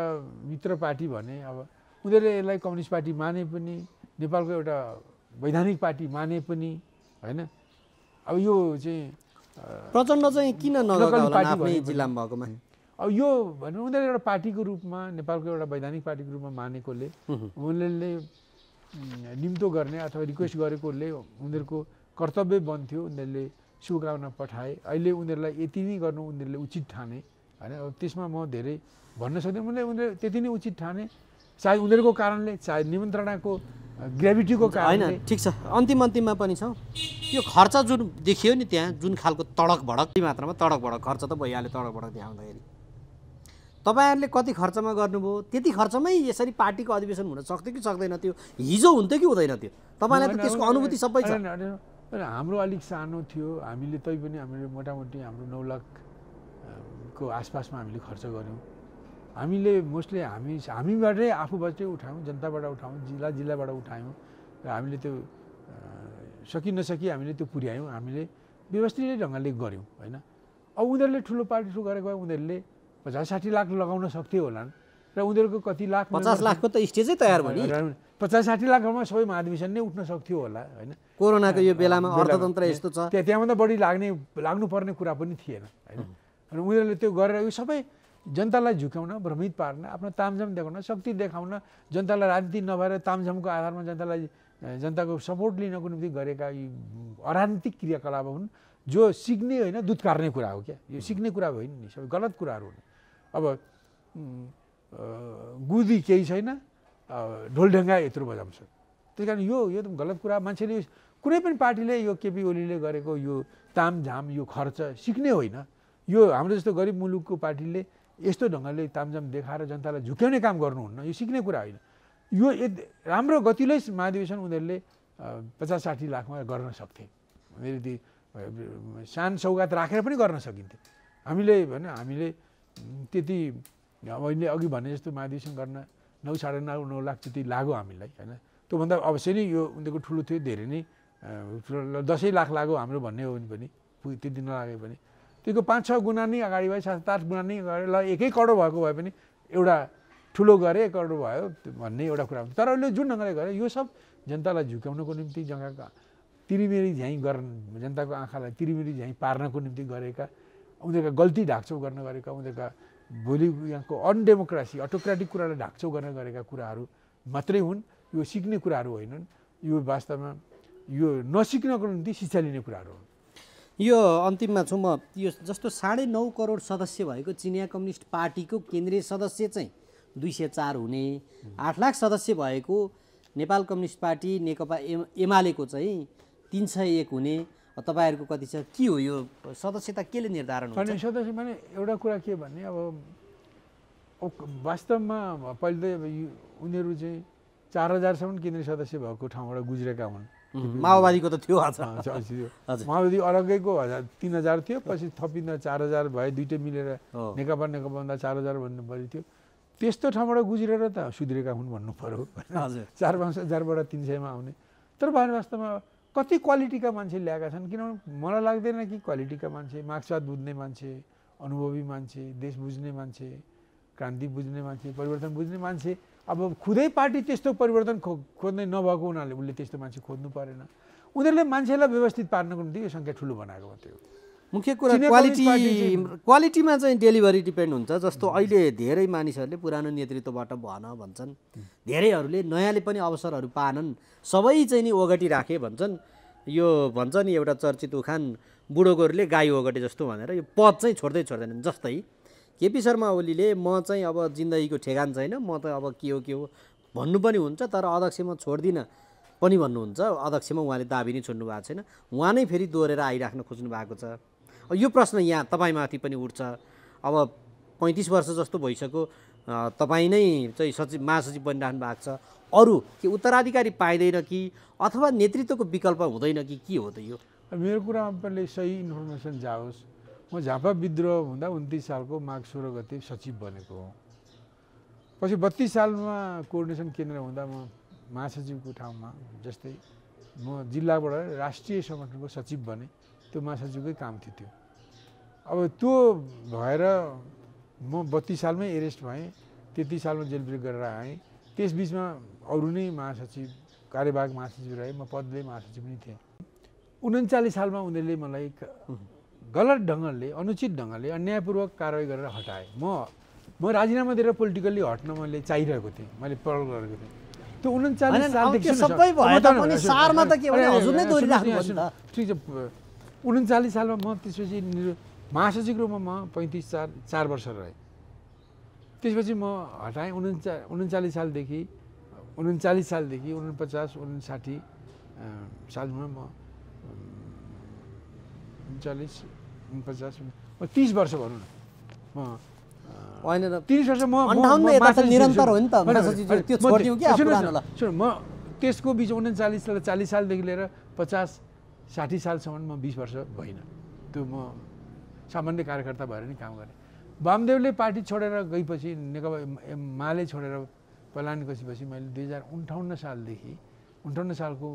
मित्र पार्टी भने, अब उनीहरूले यसलाई कम्युनिस्ट पार्टी माने पनि, नेपालको एउटा वैधानिक पार्टी माने पनि होइन। अब यो चाहिँ प्रचण्ड चाहिँ किन नगएको आफ्नै जिल्लामा भएकोमा? अब यो भन्नु उनीहरूले एउटा पार्टीको रूपमा, नेपालको एउटा वैधानिक पार्टीको रूपमा मानेकोले उनीहरूले निम्तो गर्ने अथवा रिक्वेस्ट गरेकोले उनीहरूको कर्तव्य बन्थ्यो। उनीहरूले शुभकामना पठाए। अहिले उनीहरूलाई यति नै गर्नु उनीहरूले उचित ठाने होइन। अब त्यसमा म धेरै भन्न सक्दिनँ। उनीहरूले त्यति नै उचित ठाने, चाहे उनीहरूको कारणले, चाहे निमन्त्रणाको ग्रेभिटीको कारणले। होइन, ठिक छ। अन्तिममा पनि छ यो खर्च जुन देखियो नि त्यहाँ, जुन खालको तडक भडक मात्रामा तडक भडक खर्च त भइहाल्यो। तडक भडक देखाउँदाखेरि तपाईँहरूले कति खर्चमा गर्नुभयो? त्यति खर्चमै यसरी पार्टीको अधिवेशन हुन सक्थ्यो कि सक्दैन थियो? हिजो हुन्थ्यो कि हुँदैन थियो? तपाईँलाई त त्यसको अनुभूति सबै छ। हाम्रो अलिक सानो थियो। हामीले तैपनि हामीले मोटामोटी हाम्रो 9 लाखको आसपासमा हामीले खर्च गऱ्यौँ। हामीले मोस्टली हामीबाटै आफूबाटै उठायौँ, जनताबाट उठायौँ, जिल्लाबाट उठायौँ र हामीले त्यो सकि नसकी हामीले त्यो पुर्यायौँ। हामीले व्यवस्थित ढङ्गले गऱ्यौँ होइन। अब उनीहरूले ठुलो पार्टी गरेको भए उनीहरूले 50-60 लाख लगाउन सक्थ्यो होला र उनीहरूको कति लाख, 50 लाखको त स्टेजै तयार भयो नि। 50-60 लाखमा सबै महाधिवेशन नै उठ्न सक्थ्यो होला होइन। कोरोनाको यो बेलामा अर्थतन्त्र यस्तो छ, त्यहाँभन्दा बढी लाग्नुपर्ने कुरा पनि थिएन होइन। अनि उनीहरूले त्यो गरेर यो सबै जनतालाई झुक्याउन, भ्रमित पार्न, आफ्नो तामझाम देखाउन, शक्ति देखाउन, जनतालाई राजनीति नभएर तामझामको आधारमा जनताको सपोर्ट लिनको निम्ति गरेका यी अराजनीतिक क्रियाकलाप हुन्, जो सिक्ने होइन दुत्कार्ने कुरा हो। क्या यो सिक्ने कुरा होइन नि, सबै गलत कुराहरू हुन्। अब गुदी केही छैन, ढोलढङ्गा यत्रो बजाउँछ। त्यस कारण यो गलत कुरा। मान्छेले कुनै पनि पार्टीले यो केपी ओलीले गरेको यो तामझाम, यो खर्च सिक्ने होइन। यो हाम्रो जस्तो गरिब मुलुकको पार्टीले यस्तो ढङ्गले तामझाम देखाएर जनतालाई झुक्याउने काम गर्नुहुन्न। यो सिक्ने कुरा होइन। यो राम्रो गतिलै महाधिवेशन उनीहरूले 50-60 लाखमा गर्न सक्थे। यदि सान सौगात राखेर पनि गर्न सकिन्थ्यो। हामीले त्यति अहिले अघि भने जस्तो महाधिवेशन गर्न 9-9.5 लाख जति लाग्यो हामीलाई होइन। त्योभन्दा अवश्य नै यो उनीहरूको ठुलो थियो, धेरै नै 10 लाख लाग्यो हाम्रो भन्ने हो भने पनि त्यति नलागे पनि त्यसको 5-6 गुणा नै अगाडि भयो, 7-8 गुणा नै अगाडि ल 1 करोड भएको भए पनि एउटा ठुलो गरे 1 करोड भयो भन्ने एउटा कुरा हुन्छ। तर अहिले जुन ढङ्गले गरे यो सब जनतालाई झुक्याउनको निम्ति जग्गाका तिरिमेरी झैँ जनताको आँखालाई तिरिमेरी झैँ पार्नको निम्ति गरेका उनीहरूका गल्ती ढाकछौ गर्न गरेका उनीहरूका भोलि यहाँको अनडेमोक्रेसी अटोक्रेटिक कुरालाई ढाकछौ गर्न गरेका कुराहरू मात्रै हुन्। यो सिक्ने कुराहरू होइनन्। यो वास्तवमा यो नसिक्नको निम्ति शिक्षा लिने कुराहरू हुन्। यो अन्तिममा छु म, यो जस्तो 9.5 करोड सदस्य भएको चिनिया कम्युनिस्ट पार्टीको केन्द्रीय सदस्य चाहिँ 204 हुने, 8 लाख सदस्य भएको नेपाल कम्युनिस्ट पार्टी नेकपा एमालेको चाहिँ 301 हुने, तपाईँहरूको कति छ? के हो यो सदस्यता केले निर्धारण हुन्छ? सदस्य माने एउटा कुरा के भन्ने अब वास्तवमा पहिले त उनीहरू चाहिँ 4000 सम्म केन्द्रीय सदस्य भएको ठाउँबाट गुज्रेका हुन्। माओवादीको त थियो माओवादी अलग्गैको 3000 थियो, पछि थपिँदा 4000 भयो, दुइटै मिलेर नेकपाभन्दा 4000 भन्नु बढी थियो। त्यस्तो ठाउँबाट गुज्रेर त सुध्रेका हुन् भन्नु पर्यो। 4-5000बाट 300मा आउने। तर वास्तवमा कति क्वालिटीका मान्छे ल्याएका छन्, किनभने मलाई लाग्दैन कि क्वालिटीका मान्छे, मार्क्सवाद बुझ्ने मान्छे, अनुभवी मान्छे, देश बुझ्ने मान्छे, क्रान्ति बुझ्ने मान्छे, परिवर्तन बुझ्ने मान्छे अब खुदै पार्टी त्यस्तो परिवर्तन खोज्दै नभएको हुनाले उसले त्यस्तो मान्छे खोज्नु परेन। उनीहरूले मान्छेलाई व्यवस्थित पार्नको निम्ति यो सङ्ख्या ठुलो बनाएको मात्रै हो। मुख्य कुरा क्वालिटीमा चाहिँ डेलिभरी डिपेन्ड हुन्छ। जस्तो अहिले धेरै मानिसहरूले पुरानो नेतृत्वबाट भन भन्छन्, धेरैहरूले नयाँले पनि अवसरहरू पाएनन्, सबै चाहिँ नि ओगटी राखे भन्छन्। यो भन्छ नि एउटा चर्चित उखान, बुढो गोरुले गाई ओगटे जस्तो भनेर। यो पद चाहिँ छोड्दैनन्। जस्तै केपी शर्मा ओलीले म चाहिँ अब जिन्दगीको ठेगान छैन, म त अब के हो भन्नु पनि हुन्छ, तर अध्यक्षमा छोड्दिनँ पनि भन्नुहुन्छ। अध्यक्षमा उहाँले दाबी नै छोड्नु भएको छैन, उहाँ नै फेरि दोहोरेर आइराख्न खोज्नु भएको छ। यो प्रश्न यहाँ तपाईँमाथि पनि उठ्छ। अब 35 वर्ष जस्तो भइसक्यो तपाईँ नै चाहिँ महासचिव बनिराख्नु भएको छ, अरू के उत्तराधिकारी पाइँदैन कि अथवा नेतृत्वको विकल्प हुँदैन कि के हो त? यो मेरो कुरामा पनि सही इन्फर्मेसन जाओस्। म झापा विद्रोह हुँदा 29 सालको माघ 16 गते सचिव बनेको हो। पछि 32 सालमा कोअर्डिनेसन केन्द्र हुँदा म महासचिवको ठाउँमा जस्तै म जिल्लाबाट राष्ट्रिय सङ्गठनको सचिव बने। त्यो महासचिवकै काम थियो त्यो। अब त्यो भएर म 32 सालमै एरेस्ट भएँ, 33 सालमा जेल ब्रेक गरेर आएँ। त्यस बिचमा अरू नै महासचिव, कार्यवाहक महासचिव रहे, म पदले महासचिव नै थिएँ। 39 सालमा उनीहरूले मलाई गलत ढङ्गले, अनुचित ढङ्गले, अन्यायपूर्वक कारवाही गरेर हटाए। म राजीनामा दिएर पोलिटिकल्ली हट्न मैले चाहिरहेको थिएँ, मैले पहल गरेको थिएँ। त्यो 39 सालदेखि सबै भए तापनि सारमा त के भने हजुर नै दोहोरिराख्नु भयो नि त। ठिक छ, 39 सालमा म त्यसपछि महासचिवको रूपमा म 4 वर्ष रहेँ। त्यसपछि म हटाएँ। 39 सालदेखि 49, 59 सालमा म 39, 49, 30 वर्ष भनौँ न। म होइन 30 वर्ष म निरन्तर हो नि त महासचिव, त्यो छोड्दियौ कि पुरानोलाई। सुन, म त्यसको बिच 39 साल 40 सालदेखि लिएर 50-60 सालसम्म म 20 वर्ष भइनँ। त्यो म सामान्य कार्यकर्ता भएर नि काम गरेँ। वामदेवले पार्टी छोडेर गएपछि, नेकपा माले छोडेर पलायन गएपछि मैले 2058 सालदेखि 58 सालको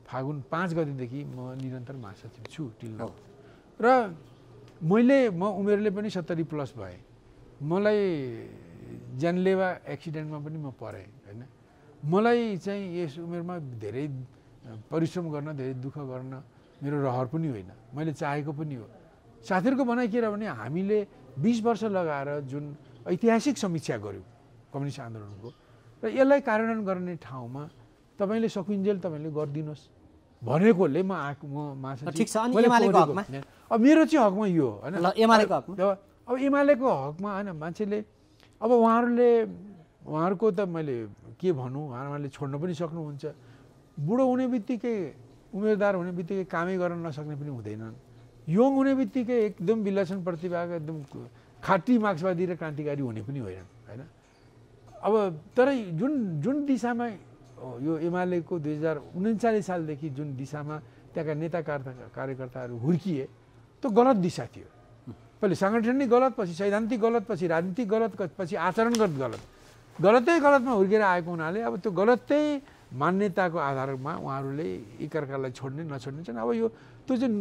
फागुन 5 गतेदेखि म निरन्तर महासचिव छु टिल्ला। र म उमेरले पनि 70 प्लस भएँ। मलाई जानलेवा एक्सिडेन्टमा पनि म परेँ होइन। मलाई चाहिँ यस उमेरमा धेरै परिश्रम गर्न, धेरै दुःख गर्न मेरो रहर पनि होइन, मैले चाहेको पनि हो। साथीहरूको भनाइ के र भने हामीले 20 वर्ष लगाएर जुन ऐतिहासिक समीक्षा गऱ्यौँ कम्युनिस्ट आन्दोलनको, र यसलाई कार्यान्वयन गर्ने ठाउँमा तपाईँले सकिन्जेल तपाईँले गरिदिनुहोस् भनेकोले म महासचिव। ठिक छ, अनि एमालेको हकमा अब मेरो चाहिँ हकमा यो हो होइन। एमालेको हकमा अब एमालेको हकमा होइन, मान्छेले अब उहाँहरूको त मैले के भनौँ, उहाँहरूले छोड्न पनि सक्नुहुन्छ। बुढो हुने बित्तिकै, उमेरदार हुने बित्तिकै कामै गर्न नसक्ने पनि हुँदैनन्। यङ हुने बित्तिकै एकदम विलक्षण प्रतिभाका एकदम खाटी मार्क्सवादी र क्रान्तिकारी हुने पनि होइनन् होइन। अब तर जुन दिशामा यो एमालेको 2039 सालदेखि जुन दिशामा त्यहाँका नेता कार्यकर्ताहरू हुर्किए त्यो गलत दिशा थियो। पहिले सङ्गठन नै गलत, पछि सैद्धान्तिक गलत, पछि राजनीतिक गलत, पछि आचरणगत गलत, गलतमा हुर्केर आएको हुनाले अब त्यो गलतै मान्यताको आधारमा उहाँहरूले एकअर्कालाई छोड्ने नछोड्ने चाहिँ अब यो त्यो चाहिँ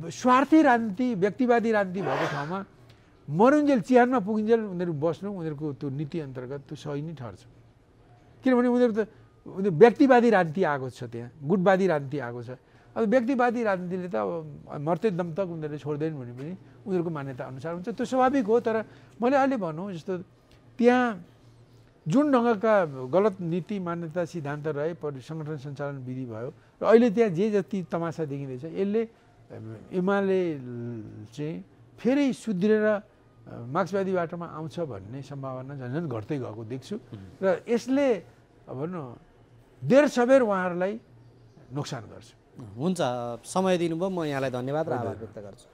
स्वार्थी राजनीति, व्यक्तिवादी राजनीति भएको ठाउँमा मरुन्जेल चिहानमा पुगिन्जेल उनीहरू बस्नु उनीहरूको त्यो नीति अन्तर्गत त्यो सही नै ठहर्छ। किनभने उनीहरू व्यक्तिवादी राजनीति आएको छ, त्यहाँ गुटवादी राजनीति आएको छ। अब व्यक्तिवादी राजनीतिले त अब मर्ते दम तक उनीहरूले छोड्दैन भने पनि उनीहरूको मान्यता अनुसार हुन्छ, त्यो स्वाभाविक हो। तर मैले अहिले भनौँ जस्तो त्यहाँ जुन ढङ्गका गलत नीति मान्यता सिद्धान्त रहे, सङ्गठन सञ्चालन विधि भयो र अहिले त्यहाँ जे जति तमासा देखिँदैछ यसले एमाले चाहिँ फेरि सुध्रेर मार्क्सवादी बाटोमा आउँछ भन्ने सम्भावना झन् घट्दै गएको देख्छु र यसले भनौँ देर सबेर उहाँहरूलाई नोक्सान गर्छ। हुन्छ, समय दिनुभयो, म यहाँलाई धन्यवाद र आभार व्यक्त गर्छु।